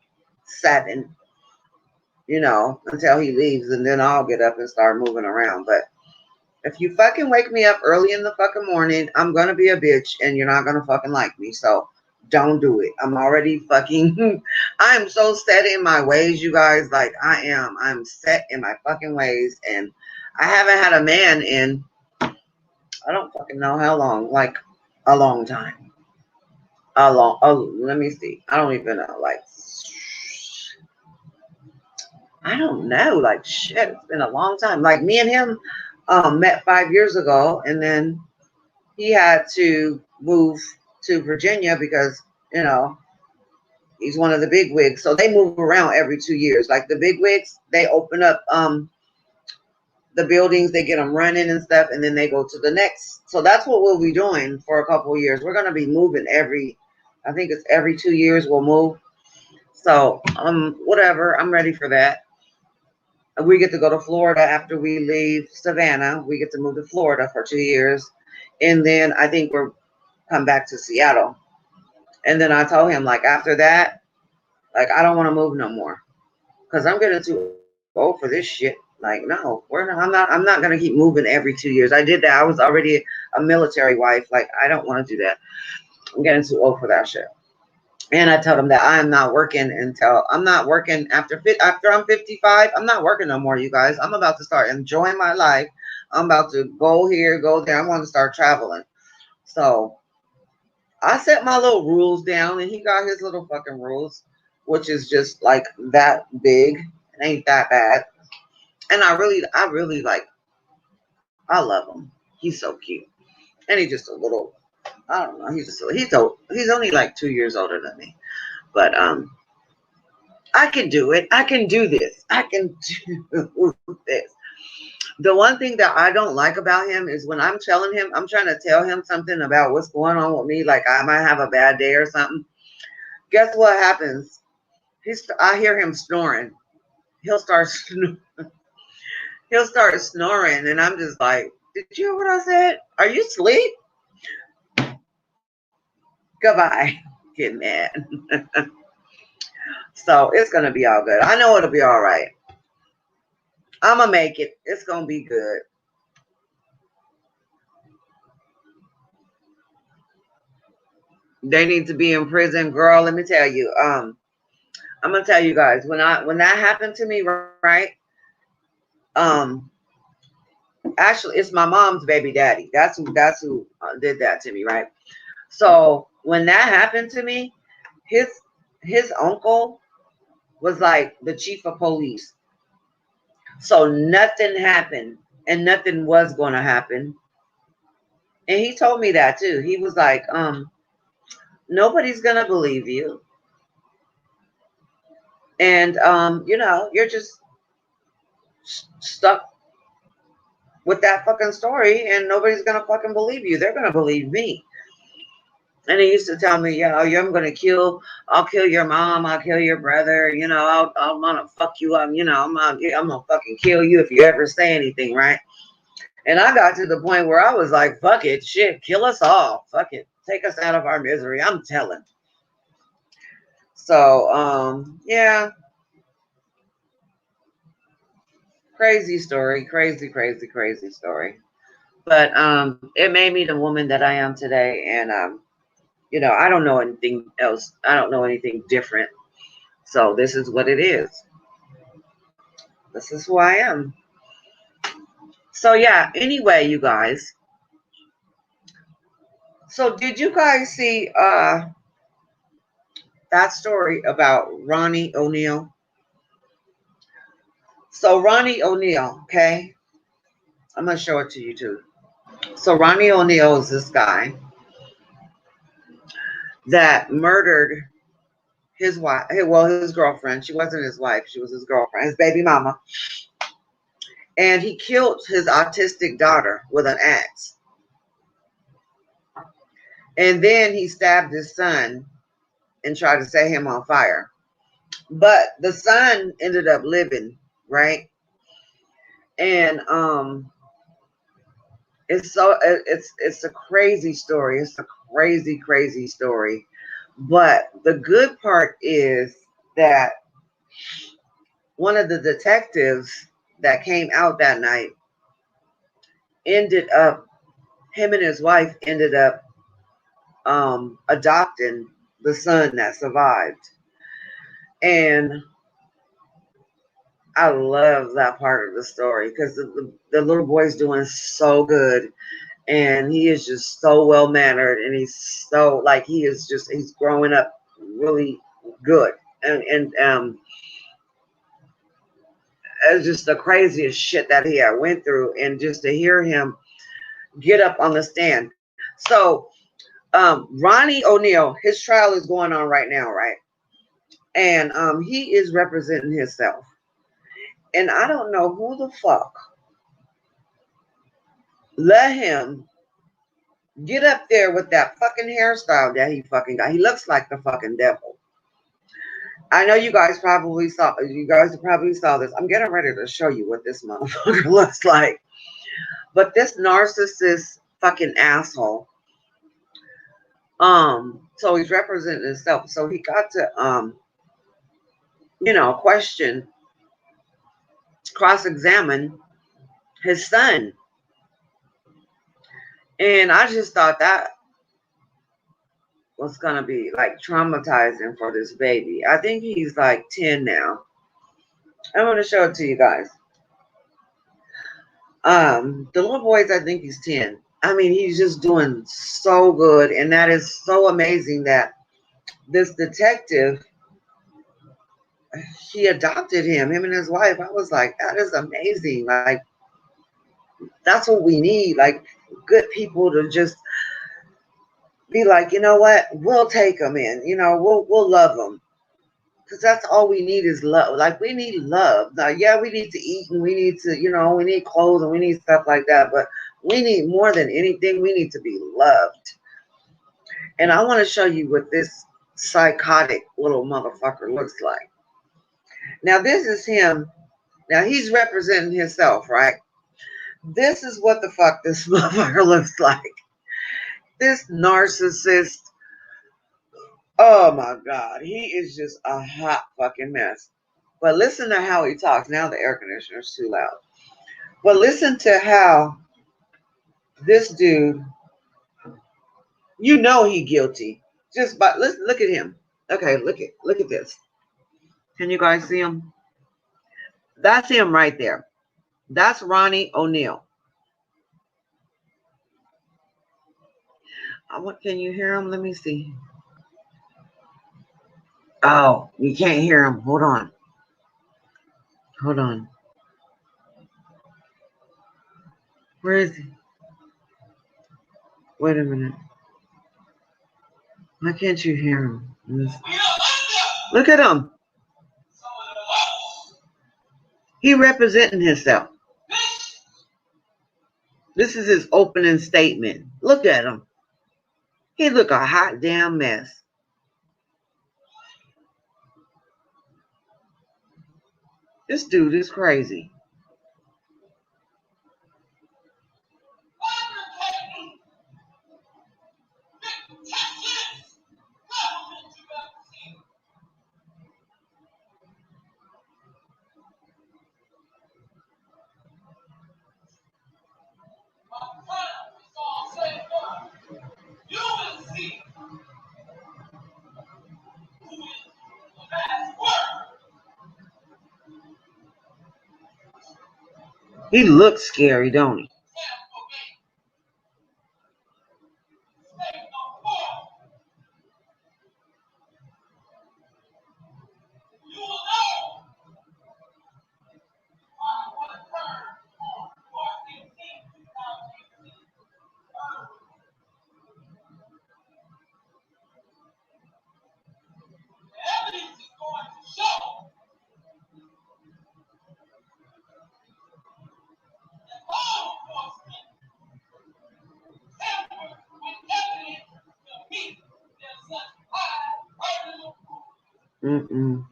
7, until he leaves, and then I'll get up and start moving around. But if you fucking wake me up early in the fucking morning, I'm gonna be a bitch and you're not gonna fucking like me. So don't do it. I'm already fucking I am so set in my ways, you guys. Like I am. I'm set in my fucking ways. And I haven't had a man in I don't fucking know how long. Like a long time. Let me see. I don't even know. Like I don't know. Like shit, it's been a long time. Like me and him met 5 years ago, and then he had to move to Virginia because, he's one of the big wigs. So they move around every 2 years. Like the big wigs, they open up the buildings, they get them running and stuff, and then they go to the next. So that's what we'll be doing for a couple of years. We're going to be moving I think it's every 2 years we'll move. So whatever, I'm ready for that. We get to go to Florida after we leave Savannah. We get to move to Florida for 2 years. And then I think we're come back to Seattle. And then I told him, like, after that, like, I don't want to move no more. Because I'm getting too old for this shit. Like, no, I'm not gonna keep moving every 2 years. I did that. I was already a military wife. Like, I don't want to do that. I'm getting too old for that shit. And I told him that I'm not working after I'm 55. I'm not working no more, you guys. I'm about to start enjoying my life. I'm about to go here, go there. I want to start traveling. So I set my little rules down, and he got his little fucking rules, which is just like that big. It ain't that bad. And I really like, I love him. He's so cute. And he's just a little, I don't know. He's only like 2 years older than me. But I can do it. I can do this. I can do this. The one thing that I don't like about him is when I'm trying to tell him something about what's going on with me, like I might have a bad day or something. Guess what happens? I hear him snoring. He'll start he'll start snoring, and I'm just like, "Did you hear what I said? Are you asleep? Goodbye." Get mad. So it's gonna be all good. I know it'll be all right. I'm gonna make it. It's gonna be good. They need to be in prison, girl. Let me tell you. I'm gonna tell you guys when that happened to me, right? Um, Actually, it's my mom's baby daddy. That's who did that to me, right? So when that happened to me, his his uncle was like the chief of police. So nothing happened, and nothing was going to happen. And he told me that too. He was like, nobody's gonna believe you, and you're just stuck with that fucking story, and nobody's gonna fucking believe you. They're gonna believe me. And he used to tell me, I'm gonna I'll kill your mom, I'll kill your brother, I'm gonna fuck you up, I'm gonna fucking kill you if you ever say anything, right? And I got to the point where I was like, fuck it, shit, kill us all, fuck it, take us out of our misery. I'm telling. So, yeah, crazy story, crazy, crazy, crazy story. But it made me the woman that I am today, and I don't know anything else. I don't know anything different. So this is what it is. This is who I am. So yeah, anyway, you guys. So did you guys see that story about Ronnie Oneal? So Ronnie Oneal, okay? I'm gonna show it to you too. So Ronnie Oneal is this guy that murdered his wife, well, his girlfriend. She wasn't his wife, she was his girlfriend, his baby mama. And he killed his autistic daughter with an axe. And then he stabbed his son and tried to set him on fire. But the son ended up living, right? And it's a crazy story. It's a crazy, crazy story. But the good part is that one of the detectives that came out that night ended up, him and his wife ended up adopting the son that survived. And I love that part of the story because the little boy's doing so good, and he is just so well mannered, and he's so like he's growing up really good, and it's just the craziest shit that he had went through, and just to hear him get up on the stand. So Ronnie Oneal, his trial is going on right now, right? And he is representing himself, and I don't know who the fuck let him get up there with that fucking hairstyle that he fucking got. He looks like the fucking devil. I know you guys probably saw this. I'm getting ready to show you what this motherfucker looks like. But this narcissist fucking asshole, so he's representing himself. So he got to question, cross-examine his son. And I just thought that was gonna be like traumatizing for this baby. I think he's like 10 now. I'm gonna show it to you guys. The little boys, I think he's 10. I mean, he's just doing so good, and that is so amazing that this detective, he adopted him and his wife. I was like, that is amazing. Like, that's what we need. Like, good people to just be like, you know what, we'll take them in. We'll love them. Because that's all we need is love. Like, we need love. Now, yeah, we need to eat, and we need to, we need clothes, and we need stuff like that. But we need more than anything, we need to be loved. And I want to show you what this psychotic little motherfucker looks like. Now, this is him. Now, he's representing himself, right? This is what the fuck this motherfucker looks like. This narcissist. Oh my God. He is just a hot fucking mess. But listen to how he talks. Now the air conditioner's too loud. But listen to how this dude, he guilty. Just but let's look at him. Okay, look at this. Can you guys see him? That's him right there. That's Ronnie Oneal. What can you hear him? Let me see. Oh, you can't hear him. Hold on. Hold on. Where is he? Wait a minute. Why can't you hear him? Look at him. He representing himself. This is his opening statement. Look at him. He look a hot damn mess. This dude is crazy. He looks scary, don't he? Mm-mm.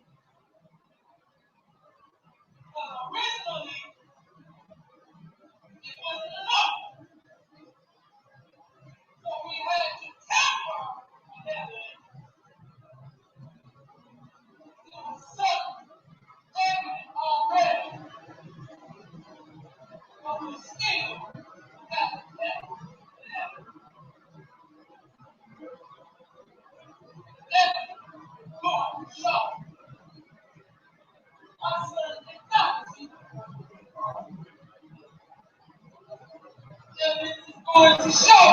Going to show.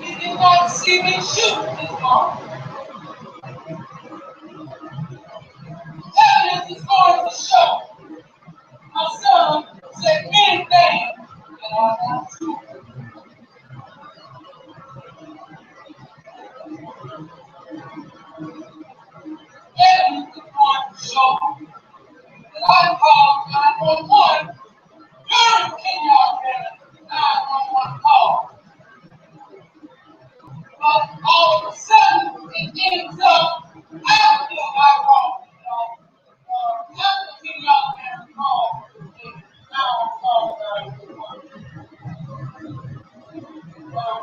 He did not see me shoot this morning. Evidence is going to show. My son said anything that I want to. Evidence is going to show that I called 911 during kindergarten 911 call. But all of a sudden, it ends up after I called. After kindergarten call, now I'm called 911.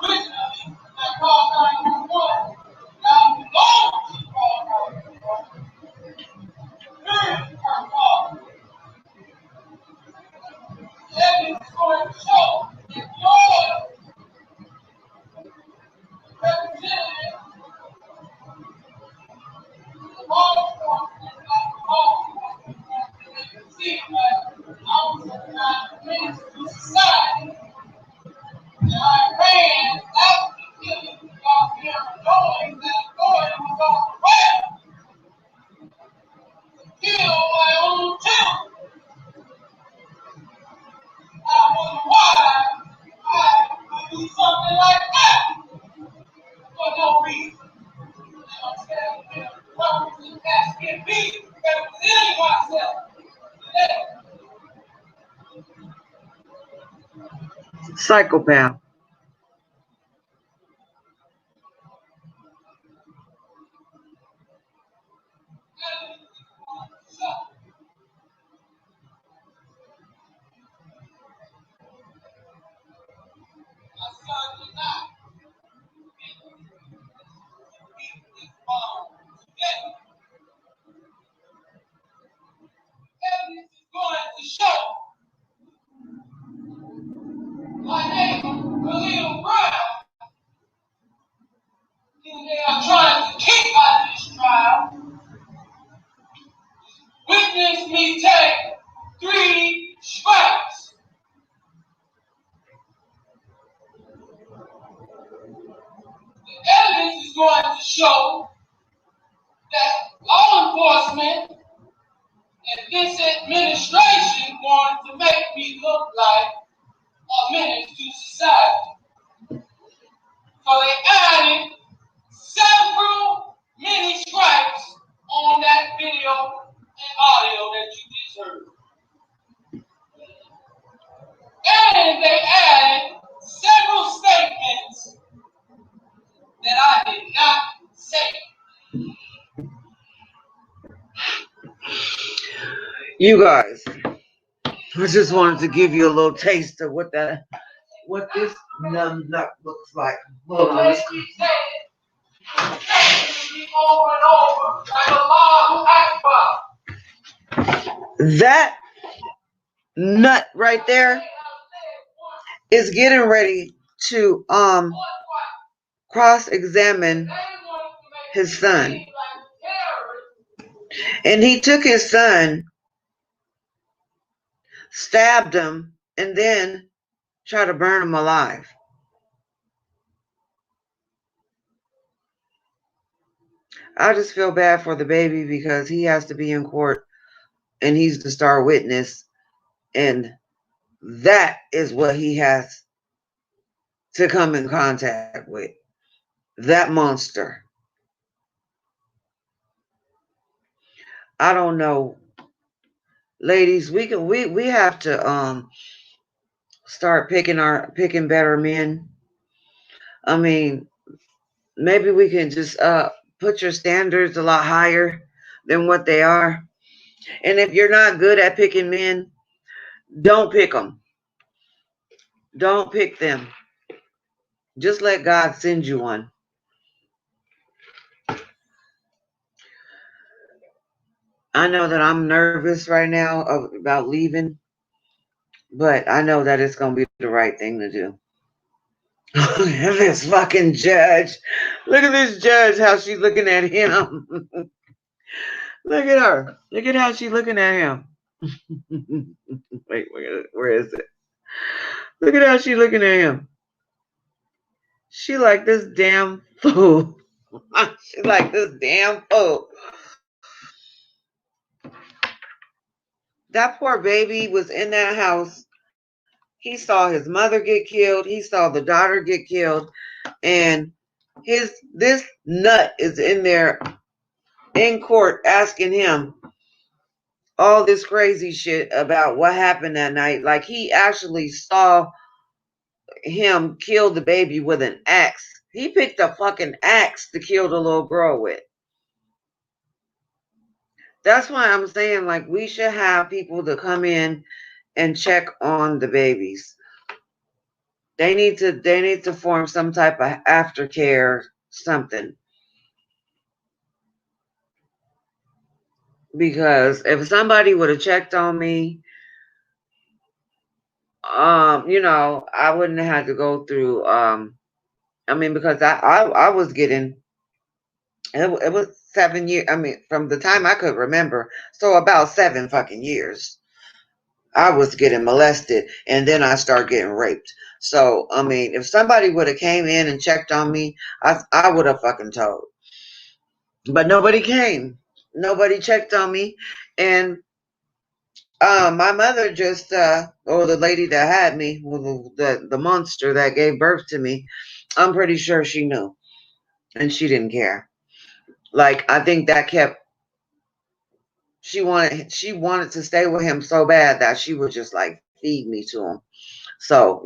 Originally, I called 911. Now we know she called 911. During her call, the evidence is going to show that your representative, the law enforcement, like the law enforcement, they can see that I was not menace to society. And I ran after the killing without them knowing that Gordon was on the way to kill my own children. I wonder why I would do something like that for no reason. And I'm standing here purposely asking me, representing myself today. Psychopath. My son did not beat his mom today. Evidence is going to show my neighbor is going to show that law enforcement and this administration wanted to make me look like a menace to society. So they added several mini strikes on that video and audio that you just heard. And they added several statements that I did not say. You guys, I just wanted to give you a little taste of what this numb nut looks like. Hold on. They keep saying it over and over like a Allahu Akbar. That nut right there is getting ready to cross-examine his son. And he took his son, stabbed him, and then tried to burn him alive. I just feel bad for the baby because he has to be in court and he's the star witness. And that is what he has to come in contact with. That monster. I don't know. Ladies, we have to start picking better men. I mean, maybe we can just put your standards a lot higher than what they are. And if you're not good at picking men, don't pick them. Don't pick them. Just let God send you one. I know that I'm nervous right now about leaving, but I know that it's going to be the right thing to do. Look at this fucking judge. Look at this judge, how she's looking at him. Look at her. Look at how she's looking at him. Wait, where is it? Look at how she's looking at him. She like this damn fool. She like this damn fool. That poor baby was in that house. He saw his mother get killed. He saw the daughter get killed. And this nut is in there in court asking him all this crazy shit about what happened that night. Like he actually saw him kill the baby with an axe. He picked a fucking axe to kill the little girl with. That's why I'm saying, like, we should have people to come in and check on the babies. They need to form some type of aftercare, something. Because if somebody would have checked on me, I wouldn't have had to go through because I was getting it was 7 years. I mean, from the time I could remember, so about 7 fucking years. I was getting molested, and then I started getting raped. So, I mean, if somebody would have came in and checked on me, I would have fucking told. But nobody came. Nobody checked on me. And my mother just, or the lady that had me, the monster that gave birth to me, I'm pretty sure she knew. And she didn't care. Like, I think that she wanted to stay with him so bad that she would just like feed me to him. So,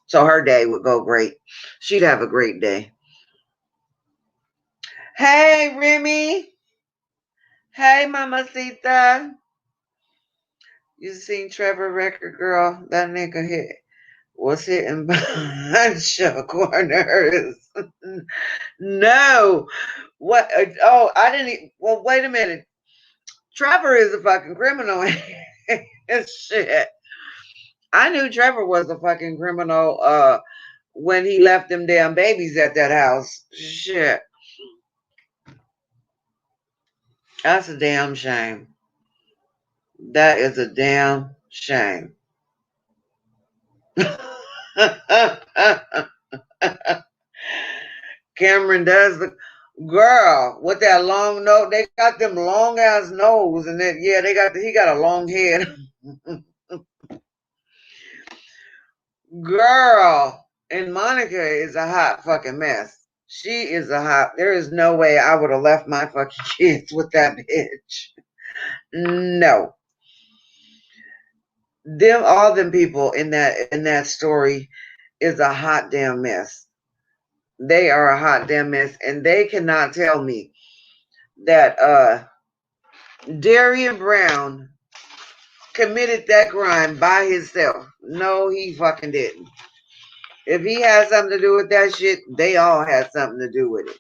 so her day would go great. She'd have a great day. Hey, Remy. Hey, Mamacita. You seen Trevor Record Girl? That nigga was hitting bunch of corners. No. What? Oh, I didn't. Well, wait a minute. Trevor is a fucking criminal. Shit. I knew Trevor was a fucking criminal when he left them damn babies at that house. Shit. That's a damn shame. That is a damn shame. Cameron does the girl with that long nose. They got them long ass nose, and then yeah, he got a long head. Girl, and Monica is a hot fucking mess. She is a hot. There is no way I would have left my fucking kids with that bitch. No, all them people in that story is a hot damn mess. They are a hot damn mess, and they cannot tell me that Darian Brown committed that crime by himself. No, he fucking didn't. If he had something to do with that shit, they all had something to do with it.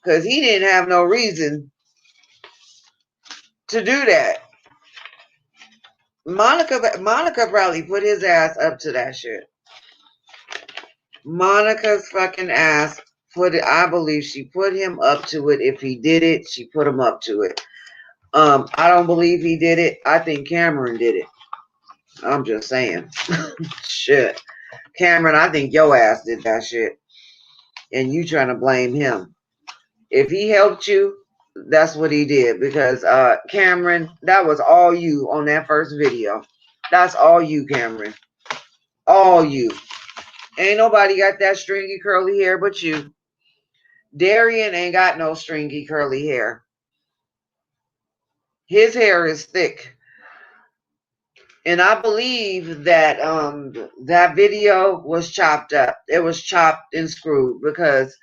Because he didn't have no reason to do that. Monica probably put his ass up to that shit. Monica's fucking ass I believe she put him up to it. If he did it, she put him up to it. I don't believe he did it. I think Cameron did it. I'm just saying. Shit. Cameron, I think your ass did that shit. And you trying to blame him. If he helped you, that's what he did. Because Cameron, that was all you on that first video. That's all you, Cameron. All you. Ain't nobody got that stringy curly hair but you. Darian ain't got no stringy curly hair. His hair is thick. And I believe that that video was chopped up. It was chopped and screwed because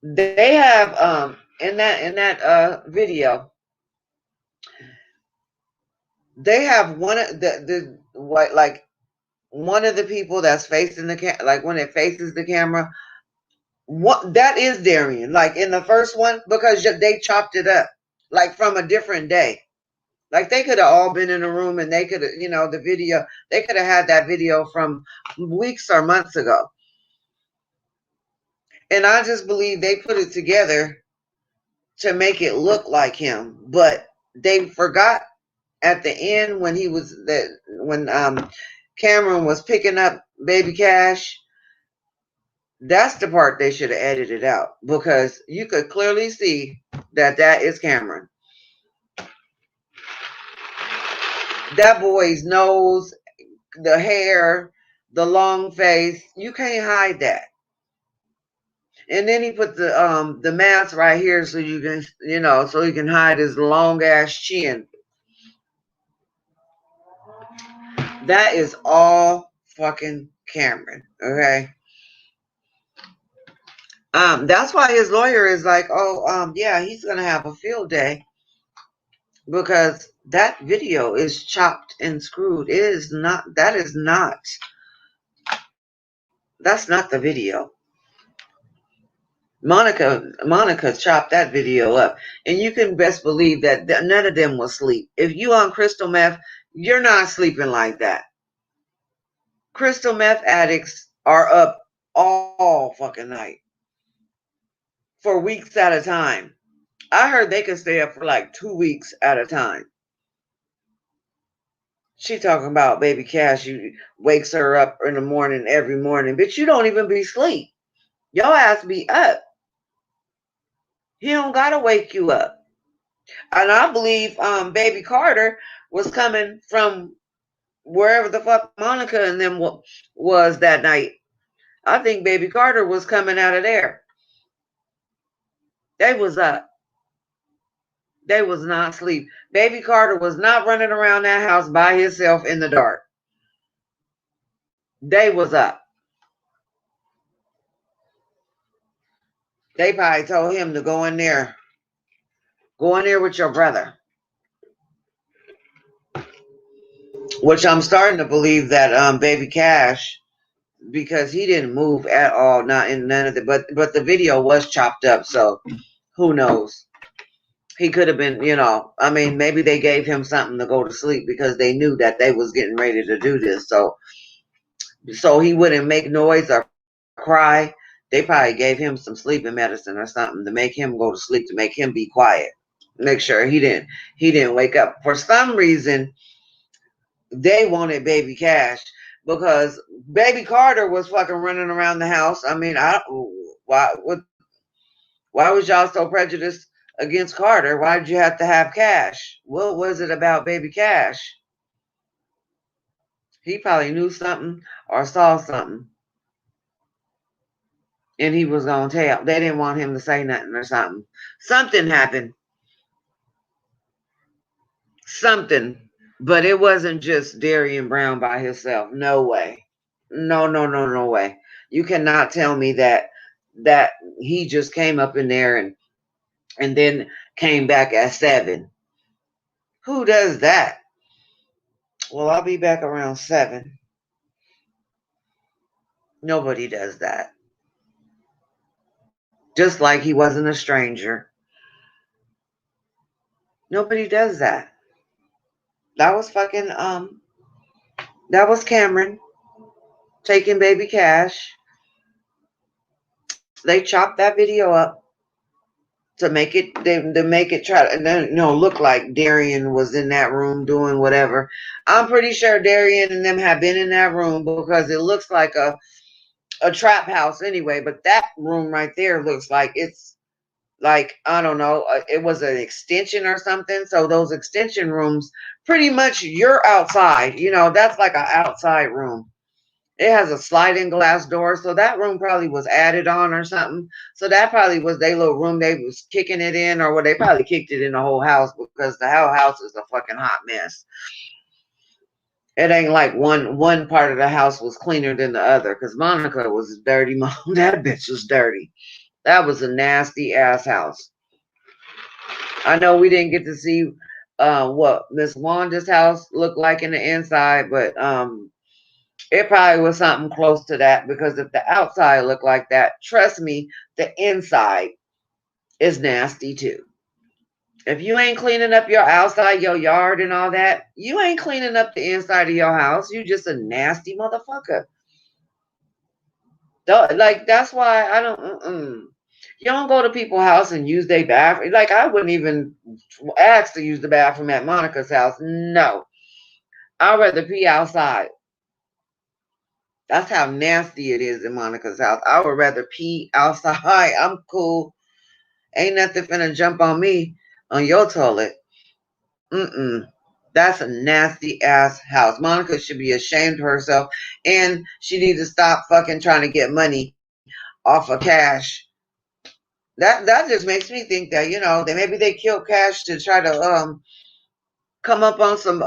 they have in that video, they have one of the what, like one of the people that's facing the like when it faces the camera. What that is Darian, like in the first one, because they chopped it up like from a different day. Like they could have all been in a room and they could have, the video, they could have had that video from weeks or months ago. And I just believe they put it together to make it look like him. But they forgot at the end when Cameron was picking up Baby Cash. That's the part they should have edited out, because you could clearly see that is Cameron. That boy's nose, the hair, the long face, you can't hide that. And then he put the mask right here so you can, so he can hide his long ass chin. That is all fucking Cameron, okay? That's why his lawyer is like, yeah, he's gonna have a field day, because that video is chopped and screwed. That's not the video. Monica chopped that video up, and you can best believe that none of them will sleep. If you on crystal meth, you're not sleeping like that. Crystal meth addicts are up all fucking night for weeks at a time. I heard they can stay up for like 2 weeks at a time. She talking about Baby Cash. You wakes her up in the morning every morning, but you don't even be asleep. Your ass be up. He don't gotta wake you up. And I believe Baby Carter was coming from wherever the fuck Monica and them was that night. I think Baby Carter was coming out of there. They was up. They was not asleep. Baby Carter was not running around that house by himself in the dark. They was up. They probably told him to go in there. Go in there with your brother. Which I'm starting to believe that Baby Cash, because he didn't move at all, not in none of the, but the video was chopped up, so who knows? He could have been, I mean, maybe they gave him something to go to sleep because they knew that they was getting ready to do this, so he wouldn't make noise or cry. They probably gave him some sleeping medicine or something to make him go to sleep, to make him be quiet, make sure he didn't wake up. For some reason, they wanted Baby Cash, because baby Carter was fucking running around the house. I mean, why was y'all so prejudiced against Carter? Why did you have to have Cash? What was it about baby Cash? He probably knew something or saw something, and he was gonna tell. They didn't want him to say nothing or something. Something happened. Something. But it wasn't just Darian Brown by himself. No way. No, no, no, no way. You cannot tell me that he just came up in there and then came back at 7. Who does that? Well, I'll be back around 7. Nobody does that. Just like he wasn't a stranger. Nobody does that. That was fucking that was Cameron taking baby Cash. They chopped that video up to make it try and then look like Darian was in that room doing whatever. I'm pretty sure Darian and them have been in that room because it looks like a trap house anyway, but that room right there looks like it's like, I don't know, it was an extension or something. So those extension rooms, pretty much you're outside, that's like an outside room. It has a sliding glass door, so that room probably was added on or something. So that probably was their little room they was kicking it in, or they probably kicked it in the whole house because the whole house is a fucking hot mess. It ain't like one part of the house was cleaner than the other, because Monica was dirty. That bitch was dirty. That was a nasty ass house. I know we didn't get to see what Miss Wanda's house looked like in the inside, but it probably was something close to that, because if the outside looked like that, trust me, the inside is nasty too. If you ain't cleaning up your outside, your yard and all that, you ain't cleaning up the inside of your house. You just a nasty motherfucker. Like, that's why I don't. You don't go to people's house and use their bathroom. Like, I wouldn't even ask to use the bathroom at Monica's house. No, I'd rather pee outside. That's how nasty it is in Monica's house. I would rather pee outside. I'm cool. Ain't nothing finna jump on me on your toilet. Mm-mm. That's a nasty ass house. Monica should be ashamed of herself, and she needs to stop fucking trying to get money off of Cash. That just makes me think that that maybe they killed Cash to try to come up on some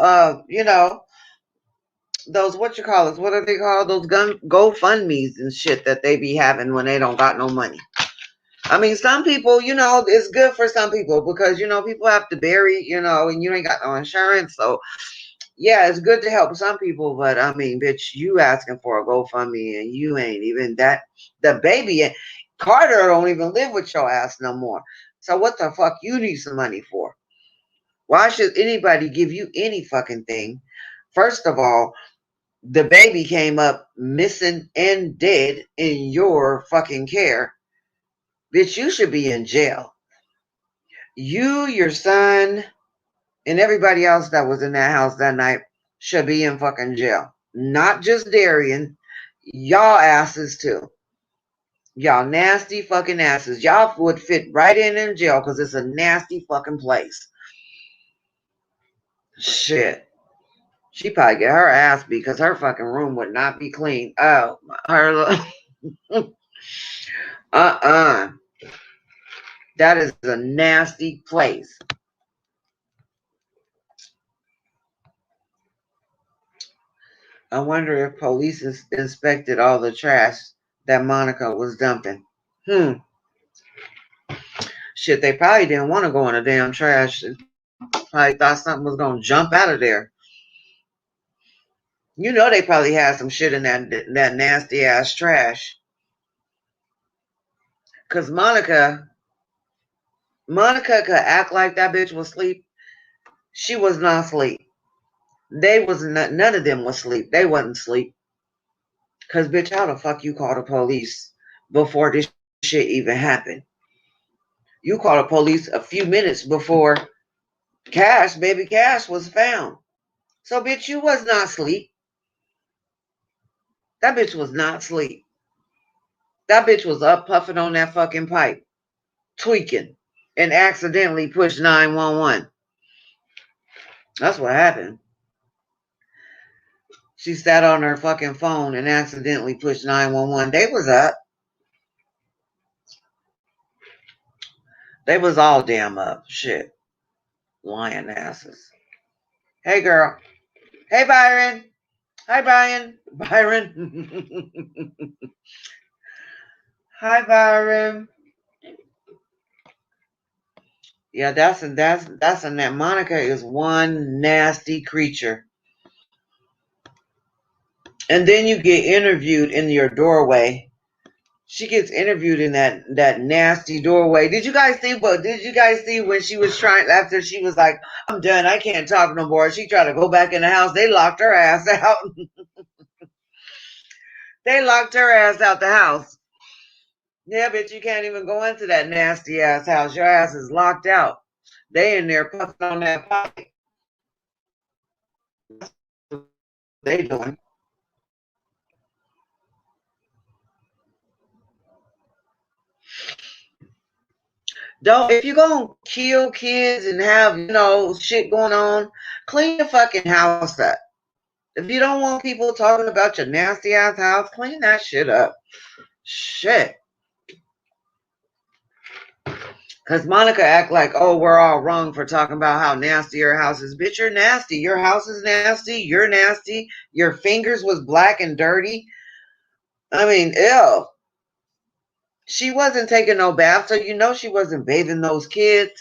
those what you call it, what are they called, those gun GoFundMe's and shit that they be having when they don't got no money. I mean, some people, it's good for some people because people have to bury, and you ain't got no insurance. So yeah, it's good to help some people, but I mean, bitch, you asking for a GoFundMe and you ain't even that. The baby Carter don't even live with your ass no more. So what the fuck you need some money for? Why should anybody give you any fucking thing? First of all, the baby came up missing and dead in your fucking care. Bitch, you should be in jail. You, your son, and everybody else that was in that house that night should be in fucking jail. Not just Darian. Y'all asses too. Y'all nasty fucking asses. Y'all would fit right in jail because it's a nasty fucking place. Shit. She probably get her ass beat because her fucking room would not be clean. Oh, her. uh-uh. That is a nasty place. I wonder if police inspected all the trash that Monica was dumping. Shit, they probably didn't want to go in the damn trash. Probably thought something was going to jump out of there. They probably had some shit in that nasty ass trash. Because Monica could act like that bitch was asleep. She was not asleep. None of them was asleep. They wasn't asleep. Because, bitch, how the fuck you call the police before this shit even happened? You called the police a few minutes before baby Cash was found. So, bitch, you was not asleep. That bitch was not asleep. That bitch was up puffing on that fucking pipe, tweaking, and accidentally pushed 911. That's what happened. She sat on her fucking phone and accidentally pushed 911. They was up. They was all damn up. Shit. Lying asses. Hey, girl. Hey, Byron. Hi, Brian. Byron. Hi, Byron. Yeah, that's that Monica is one nasty creature. And then you get interviewed in your doorway. She gets interviewed in that nasty doorway. Did you guys see when she was trying, after she was like, I'm done, I can't talk no more. She tried to go back in the house. They locked her ass out. They locked her ass out the house. Yeah, bitch, you can't even go into that nasty ass house. Your ass is locked out. They in there puffing on that pipe. What they doing. Don't, if you're gonna kill kids and have, shit going on, clean your fucking house up. If you don't want people talking about your nasty ass house, clean that shit up. Shit. Because Monica act like, oh, we're all wrong for talking about how nasty your house is. Bitch, you're nasty. Your house is nasty. You're nasty. Your fingers was black and dirty. I mean, ew. She wasn't taking no bath, so you know she wasn't bathing those kids.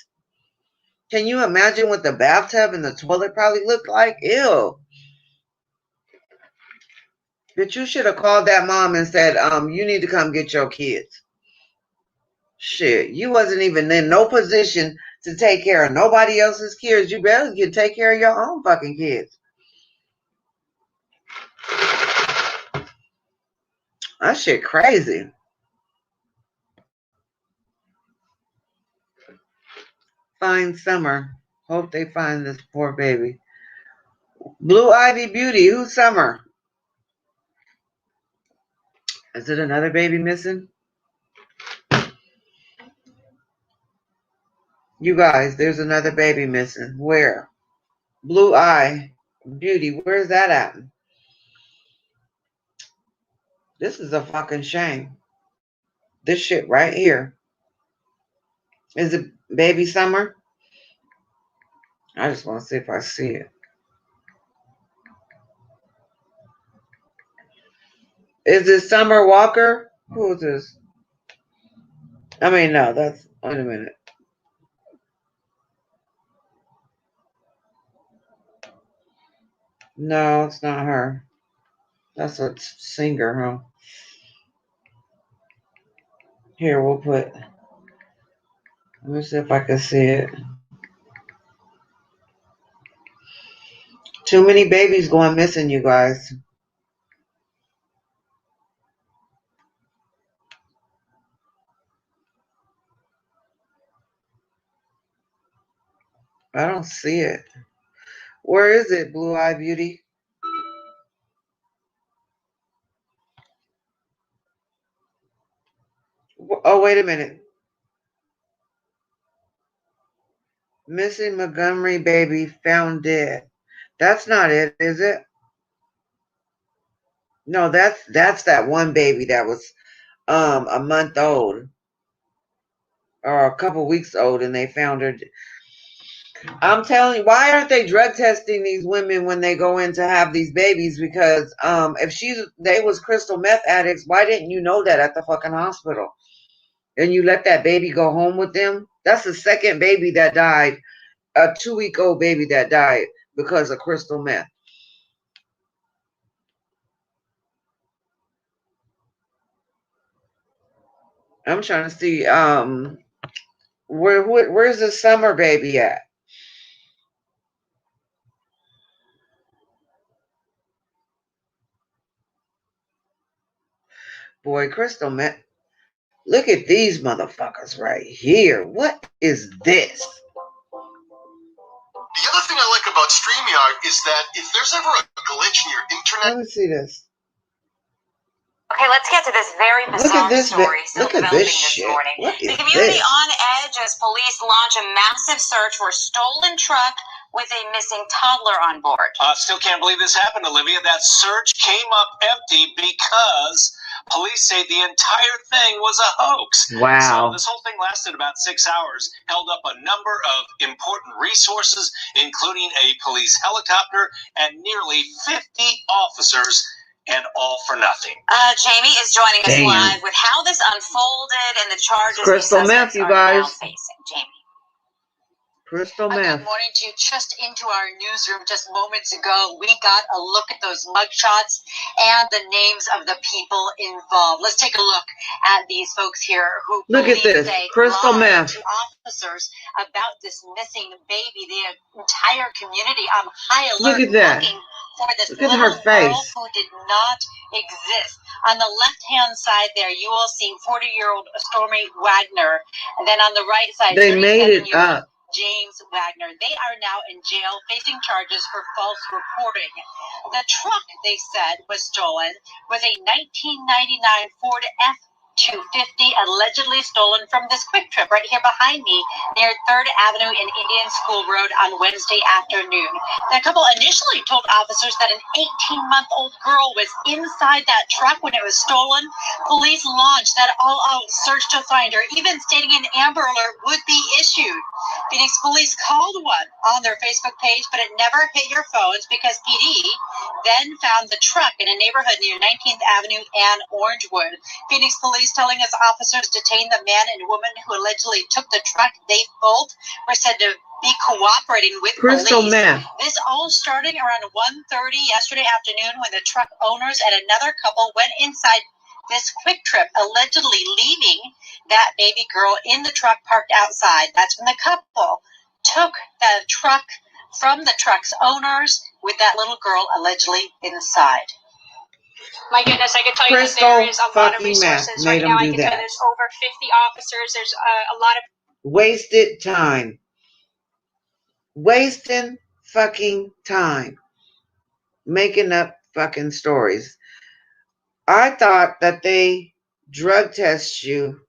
Can you imagine what the bathtub and the toilet probably looked like? Ew. But you should have called that mom and said, you need to come get your kids. Shit, you wasn't even in no position to take care of nobody else's kids. You better get take care of your own fucking kids. That shit crazy. Find Summer. Hope they find this poor baby. Blue Ivy Beauty. Who's Summer? Is it another baby missing? You guys, there's another baby missing. Where? Blue Eye Beauty. Where's that at? This is a fucking shame. This shit right here. Is it baby Summer? I just want to see if I see it. Is this Summer Walker? Who is this? I mean, no, that's, wait a minute. No, it's not her. That's a singer, huh? Here, we'll put, let me see if I can see it. Too many babies going missing, you guys. I don't see it. Where is it, Blue Eye Beauty? Oh, wait a minute. Missing Montgomery baby found dead. That's not it, is it? No, that's that one baby that was a month old or a couple weeks old, and they found her. I'm telling you, why aren't they drug testing these women when they go in to have these babies? Because if they was crystal meth addicts, why didn't you know that at the fucking hospital? And you let that baby go home with them? That's the second baby that died, a 2-week-old baby that died because of crystal meth. I'm trying to see where's the Summer baby at? Boy, crystal meth. Look at these motherfuckers right here. What is this? The other thing I like about StreamYard is that if there's ever a glitch in your internet... Let me see this. Okay, let's get to this very bizarre story still developing this morning. The community on edge as police launch a massive search for a stolen truck with a missing toddler on board. Still can't believe this happened, Olivia. That search came up empty because police say the entire thing was a hoax. Wow. So this whole thing lasted about 6 hours, held up a number of important resources, including a police helicopter and nearly 50 officers, and all for nothing. Jamie is joining us live with how this unfolded and the charges Crystal meth, you guys. now facing. Jamie. Crystal meth. Good morning to you. Just into our newsroom just moments ago, we got a look at those mugshots and the names of the people involved. Let's take a look at these folks here who look at this crystal meth to officers about this missing baby. The entire community on high alert. Look at that. Looking for this look at her face. girl who did not exist. On the left-hand side there, you will see 40-year-old Stormy Wagner, and then on the right side, they made it up. James Wagner. They are now in jail facing charges for false reporting. The truck, they said, was stolen was a 1999 Ford F-250, allegedly stolen from this Quick Trip right here behind me near 3rd Avenue and Indian School Road on Wednesday afternoon. The couple initially told officers that an 18-month-old girl was inside that truck when it was stolen. Police launched that all-out search to find her, even stating an Amber Alert would be issued. Phoenix police called one on their Facebook page, but it never hit your phones because PD then found the truck in a neighborhood near 19th Avenue and Orangewood. Phoenix police telling us officers detained the man and woman who allegedly took the truck. They both were said to be cooperating with crystal police. meth. This all starting around 1:30 yesterday afternoon when the truck owners and another couple went inside this Quick Trip, allegedly leaving that baby girl in the truck parked outside. That's when the couple took the truck from the truck's owners with that little girl allegedly inside. My goodness, I can tell you that there is a lot of resources right now. I can tell you there's over 50 officers. There's a lot of wasted time. Wasting fucking time. Making up fucking stories. I thought that they drug test you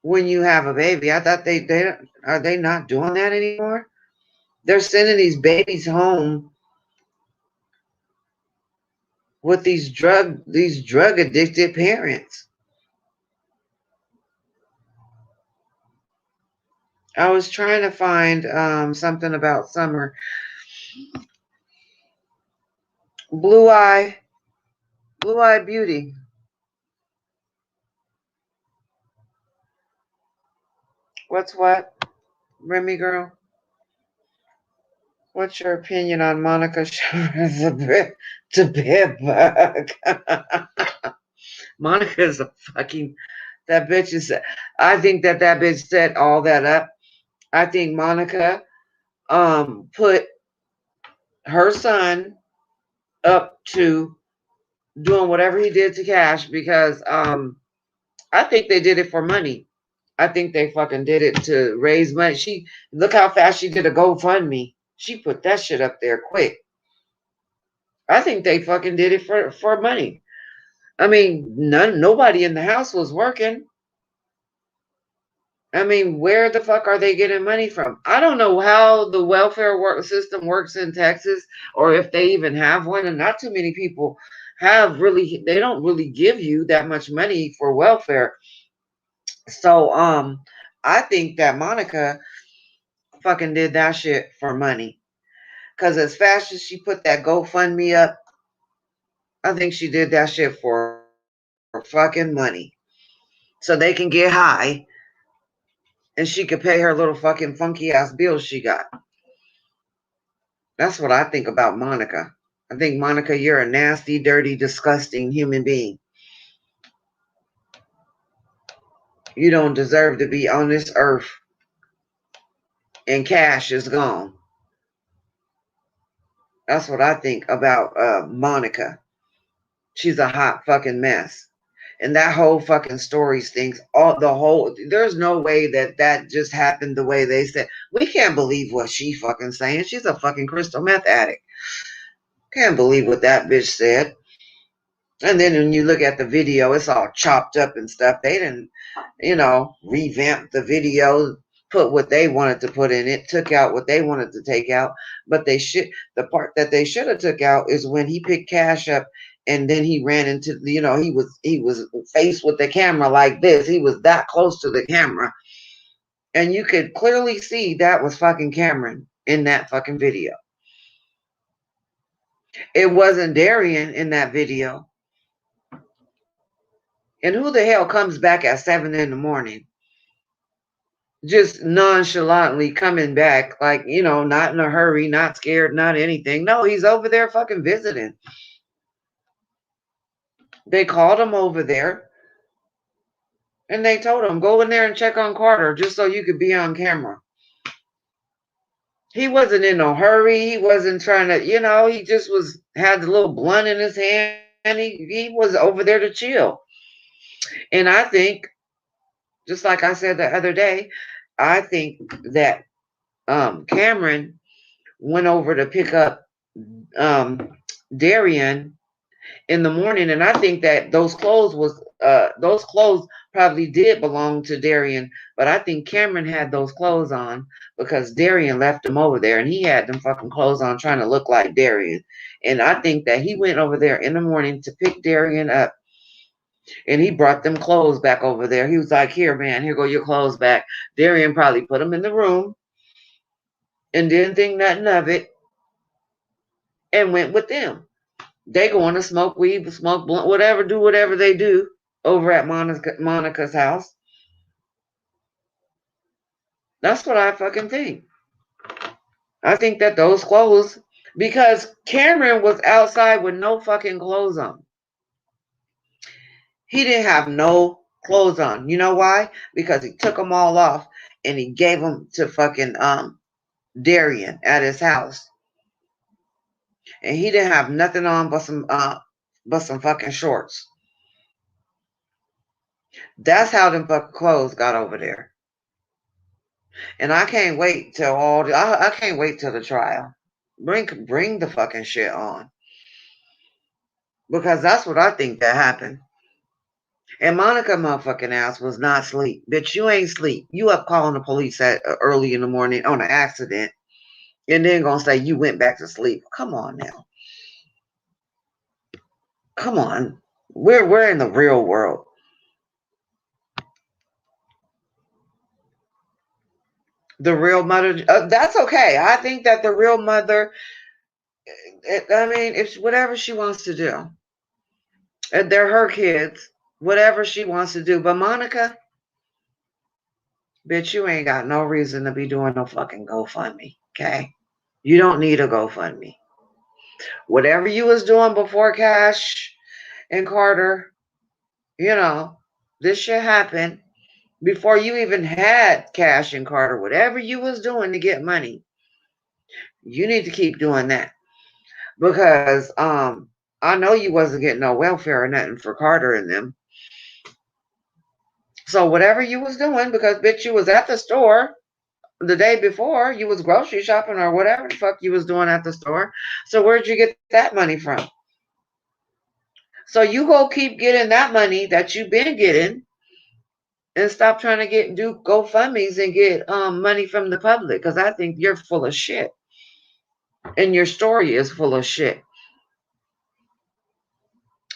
when you have a baby. I thought are they not doing that anymore? They're sending these babies home with these drug addicted parents. I was trying to find something about Summer. Blue Eye Beauty. What's what? Remy girl? What's your opinion on Monica as a bed bug? Monica's a fucking, that bitch is, I think that bitch set all that up. I think Monica put her son up to doing whatever he did to Cash because I think they did it for money. I think they fucking did it to raise money. Look how fast she did a GoFundMe. She put that shit up there quick. I think they fucking did it for money. I mean, nobody in the house was working. I mean, where the fuck are they getting money from? I don't know how the welfare system works in Texas, or if they even have one. And not too many people they don't really give you that much money for welfare. So, I think that Monica fucking did that shit for money. Because as fast as she put that GoFundMe up, I think she did that shit for fucking money. So they can get high and she could pay her little fucking funky ass bills she got. That's what I think about Monica. I think, Monica, you're a nasty, dirty, disgusting human being. You don't deserve to be on this earth. And Cash is gone. That's what I think about Monica. She's a hot fucking mess. And that whole fucking story stinks. There's no way that just happened the way they said. We can't believe what she fucking saying. She's a fucking crystal meth addict. Can't believe what that bitch said. And then when you look at the video, it's all chopped up and stuff. They didn't, revamp the video, put what they wanted to put in it, took out what they wanted to take out. But the part that they should have took out is when he picked Cash up and then he ran into, he was faced with the camera like this. He was that close to the camera. And you could clearly see that was fucking Cameron in that fucking video. It wasn't Darian in that video. And who the hell comes back at 7 in the morning? Just nonchalantly coming back, like, not in a hurry, not scared, not anything. No, he's over there fucking visiting. They called him over there and they told him, go in there and check on Carter just so you could be on camera. He wasn't in no hurry. He wasn't trying to, he just had the little blunt in his hand. He was over there to chill. And I think, just like I said the other day, I think that Cameron went over to pick up Darian in the morning, and I think that those clothes probably did belong to Darian, but I think Cameron had those clothes on because Darian left him over there, and he had them fucking clothes on trying to look like Darian. And I think that he went over there in the morning to pick Darian up, and he brought them clothes back over there. He was like, here, man, here go your clothes back. Darian probably put them in the room and didn't think nothing of it and went with them. They going to smoke weed, smoke blunt, whatever, do whatever they do over at Monica's house. That's what I fucking think. I think that those clothes, because Cameron was outside with no fucking clothes on. He didn't have no clothes on. You know why? Because he took them all off and he gave them to fucking Darian at his house. And he didn't have nothing on but some fucking shorts. That's how them fucking clothes got over there. And I can't wait till I can't wait till the trial. Bring the fucking shit on. Because that's what I think that happened. And Monica motherfucking ass was not asleep. Bitch, you ain't sleep. You up calling the police at early in the morning on an accident. And then gonna say you went back to sleep. Come on now. Come on. We're in the real world. The real mother, that's okay. I think that the real mother, it's whatever she wants to do. They're her kids, whatever she wants to do. But Monica, bitch, you ain't got no reason to be doing no fucking GoFundMe, okay? You don't need a GoFundMe. Whatever you was doing before Cash and Carter, this shit happened before you even had Cash and Carter. Whatever you was doing to get money, you need to keep doing that. Because I know you wasn't getting no welfare or nothing for Carter and them. So whatever you was doing, because bitch, you was at the store the day before, you was grocery shopping or whatever the fuck you was doing at the store. So where'd you get that money from? So you go keep getting that money that you've been getting and stop trying to do GoFundMes and get money from the public, because I think you're full of shit. And your story is full of shit.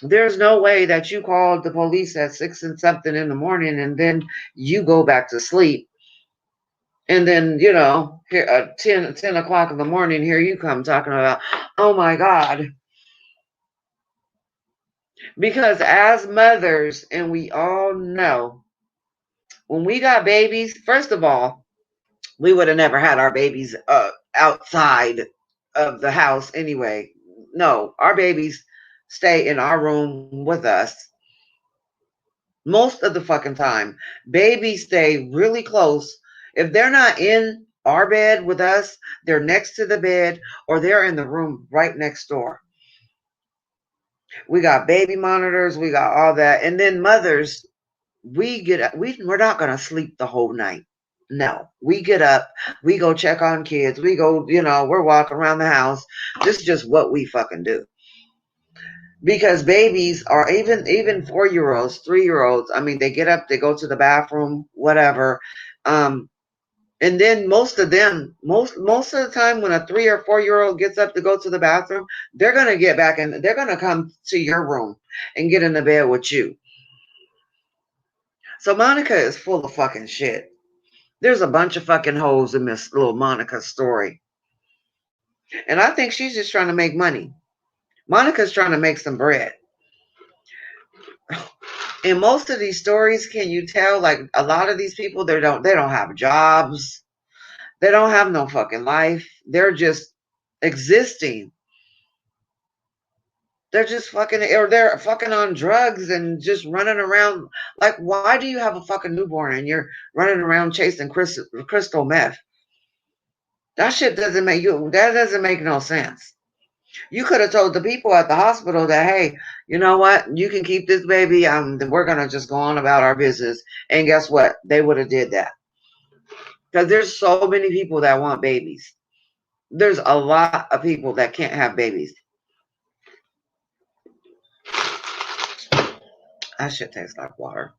There's no way that you called the police at 6 and something in the morning and then you go back to sleep. And then, here at 10 o'clock in the morning, here you come talking about, oh my God. Because as mothers, and we all know, when we got babies, first of all, we would have never had our babies outside of the house anyway. No, our babies stay in our room with us. Most of the fucking time, babies stay really close. If they're not in our bed with us, they're next to the bed or they're in the room right next door. We got baby monitors, we got all that. And then mothers, we're not going to sleep the whole night. No, we get up, we go check on kids, we go, we're walking around the house. This is just what we fucking do. Because babies are even 4-year-olds, 3-year-olds. I mean, they get up, they go to the bathroom, whatever. And then most of them, most of the time, when a 3 or 4-year-old gets up to go to the bathroom, they're gonna get back and they're gonna come to your room and get in the bed with you. So Monica is full of fucking shit. There's a bunch of fucking holes in this little Monica story. And I think she's just trying to make money. Monica's trying to make some bread. In most of these stories, can you tell, like, a lot of these people, they don't have jobs. They don't have no fucking life. They're just existing. They're just fucking, or they're fucking on drugs and just running around. Like, why do you have a fucking newborn and you're running around chasing crystal meth? That shit doesn't make no sense. You could have told the people at the hospital that, hey, you know what? You can keep this baby. We're going to just go on about our business. And guess what? They would have did that. Because there's so many people that want babies. There's a lot of people that can't have babies. That shit tastes like water.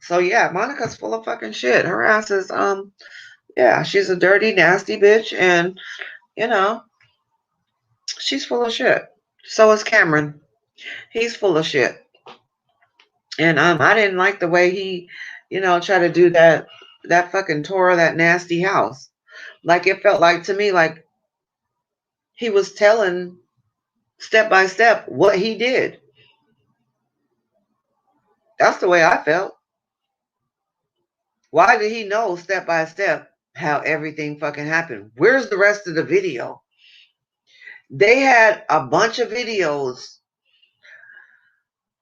So yeah, Monica's full of fucking shit. Her ass is yeah, she's a dirty, nasty bitch, and you know, she's full of shit. So is Cameron. He's full of shit. And I didn't like the way he, tried to do that fucking tour of that nasty house. Like, it felt like to me like he was telling step by step what he did. That's the way I felt. Why did he know step by step how everything fucking happened? Where's the rest of the video? They had a bunch of videos.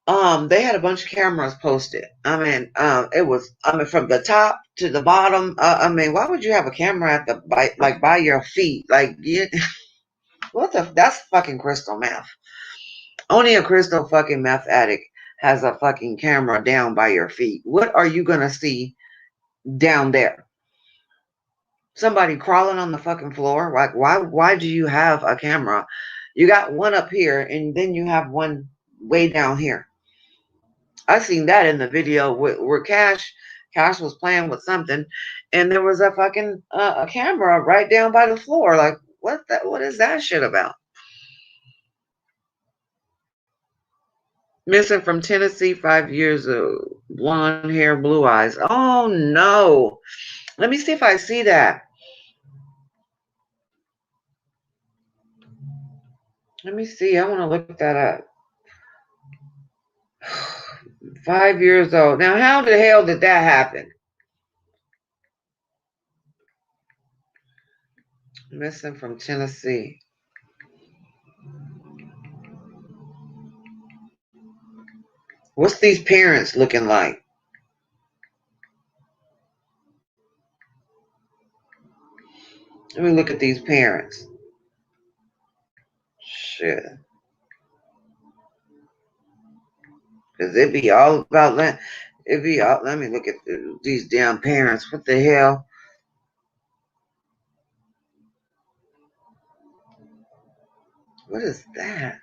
They had a bunch of cameras posted. I mean, it was, from the top to the bottom. Why would you have a camera at the by your feet? Like, that's fucking crystal meth. Only a crystal fucking meth addict has a fucking camera down by your feet. What are you gonna see down there? Somebody crawling on the fucking floor? Like, why do you have a camera? You got one up here and then you have one way down here. I seen that in the video where Cash was playing with something, and there was a fucking a camera right down by the floor. Like, what is that shit about? Missing from Tennessee, 5 years old, blonde hair, blue eyes. Oh no! Let me see if I see that. Let me see. I want to look that up. 5 years old. Now, how the hell did that happen? Missing from Tennessee. What's these parents looking like? Let me look at these parents. Shit. Because it'd be all about that. It'd be all, let me look at these damn parents. What the hell? What is that?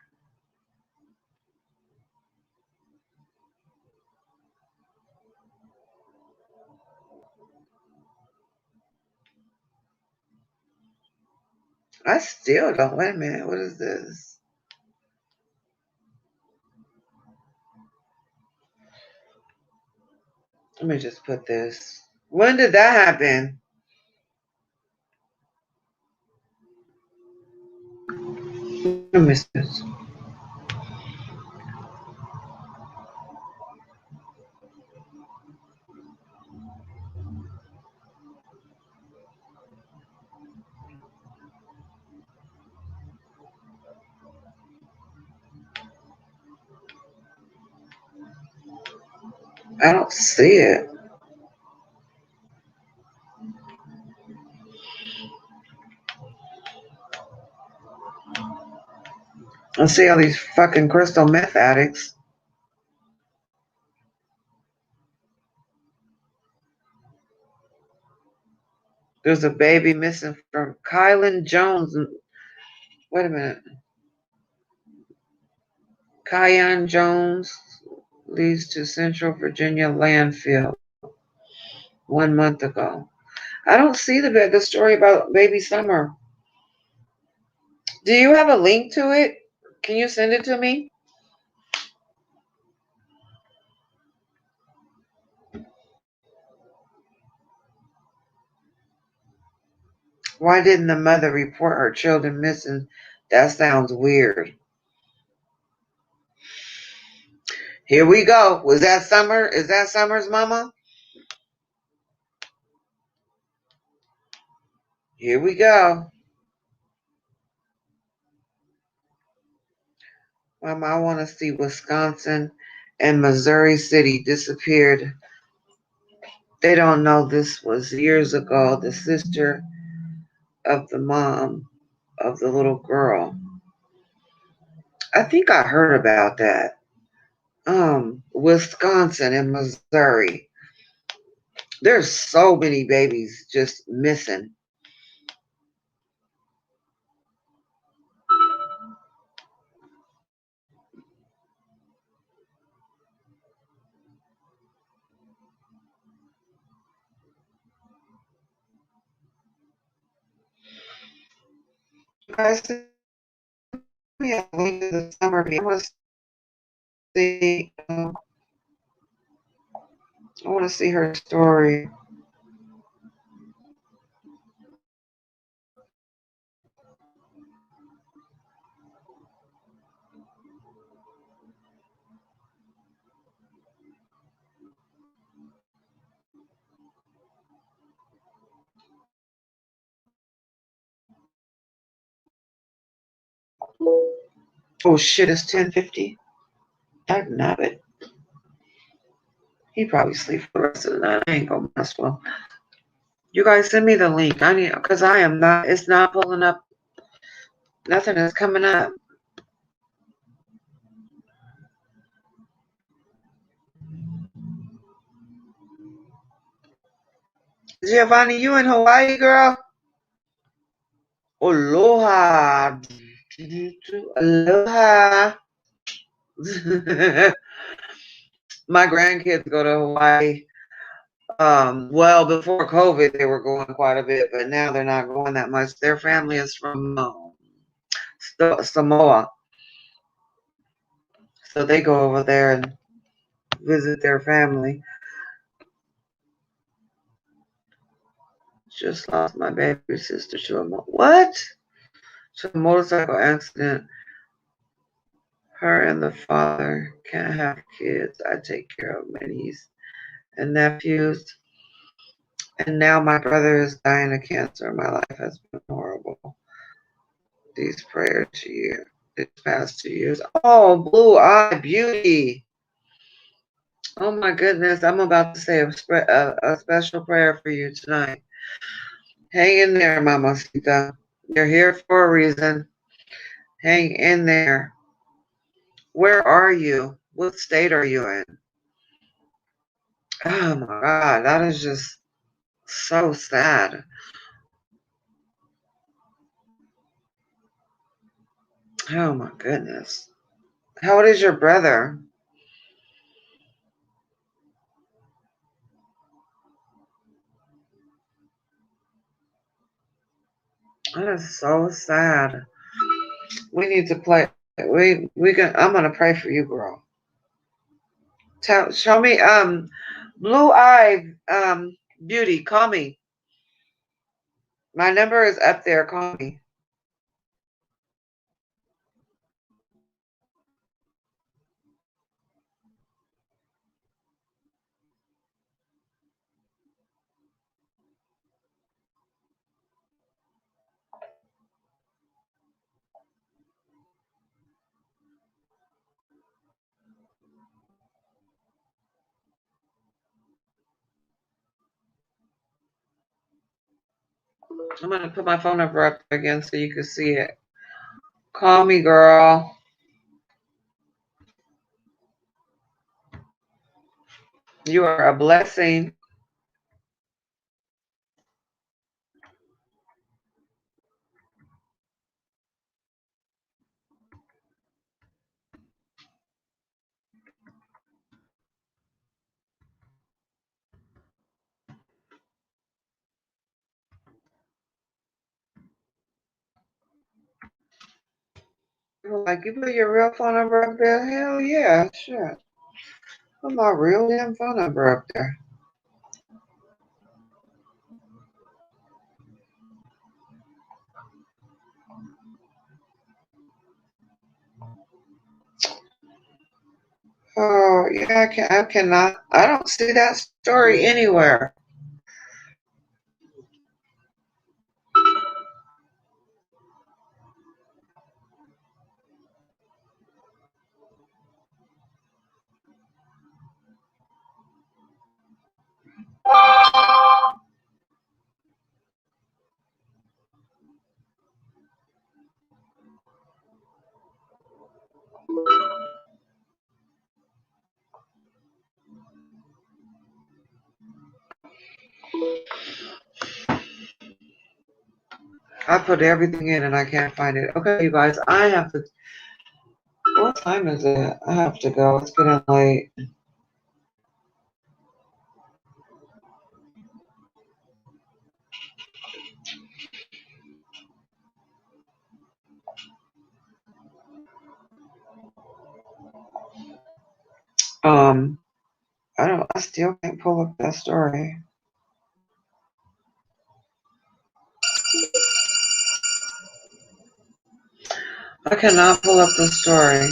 I still don't. Wait a minute. What is this? Let me just put this. When did that happen? I missed this. I don't see it. I see all these fucking crystal meth addicts. There's a baby missing from Kylan Jones. Wait a minute. Kion Jones leads to Central Virginia landfill 1 month ago. I don't see the story about baby Summer. Do you have a link to it? Can you send it to me? Why didn't the mother report her children missing? That sounds weird. Here we go. Was that Summer? Is that Summer's mama? Here we go. Mama, I want to see Wisconsin and Missouri City disappeared. They don't know this was years ago. The sister of the mom of the little girl. I think I heard about that. Wisconsin and Missouri. There's so many babies just missing. You guys send me a link to the summer. I want to see. I want to see her story. Oh shit! It's 10:50. That nabbit. He probably sleep for the rest of the night. I ain't gonna mess with him. You guys send me the link. I need, because I am not. It's not pulling up. Nothing is coming up. Giovanni, you in Hawaii, girl? Aloha. Aloha. My grandkids go to Hawaii. Well, before COVID, they were going quite a bit, but now they're not going that much. Their family is from Samoa. So they go over there and visit their family. Just lost my baby sister to a motorcycle accident. Her and the father can't have kids. I take care of my niece and nephews. And now my brother is dying of cancer. My life has been horrible. These prayers to you these past 2 years. Oh, Blue Eye Beauty. Oh my goodness. I'm about to say a special prayer for you tonight. Hang in there, Mamacita. You're here for a reason. Hang in there. Where are you? What state are you in? Oh my God, that is just so sad. Oh my goodness. How old is your brother? That is so sad. We need to play. I'm gonna pray for you, girl. Show me Blue Eye Beauty. Call me. My number is up there. Call me. I'm gonna put my phone number up there again so you can see it. Call me, girl. You are a blessing. like, you put your real phone number up there? Hell yeah, sure. Put my real damn phone number up there. Oh, yeah, I cannot. I don't see that story anywhere. I put everything in and I can't find it. Okay, you guys, I have to. What time is it? I have to go. It's getting late. I still can't pull up that story. I cannot pull up the story.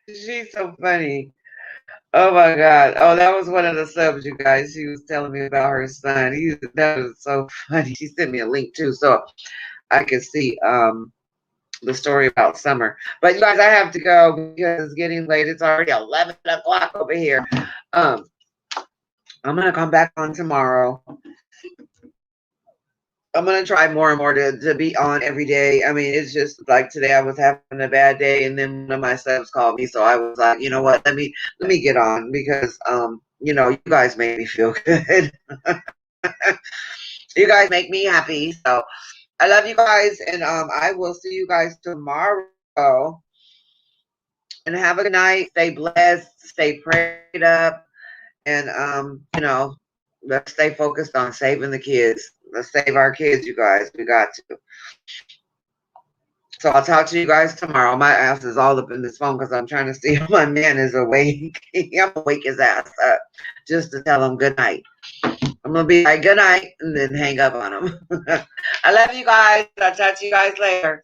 She's so funny. Oh my God. Oh, that was one of the subs, you guys. She was telling me about her son. That was so funny. She sent me a link too, so I could see the story about Summer. But you guys, I have to go because it's getting late. It's already 11 o'clock over here. I'm gonna come back on tomorrow. I'm gonna try more and more to be on every day. I mean, it's just like today I was having a bad day, and then one of my subs called me, so I was like, you know what, let me get on because you know, you guys make me feel good. You guys make me happy. So I love you guys, and I will see you guys tomorrow. And have a good night. Stay blessed, stay prayed up, and you know, let's stay focused on saving the kids. Let's save our kids, you guys. We got to. So I'll talk to you guys tomorrow. My ass is all up in this phone because I'm trying to see if my man is awake. I'm gonna wake his ass up just to tell him good night. I'm gonna be like good night and then hang up on him. I love you guys. I'll talk to you guys later.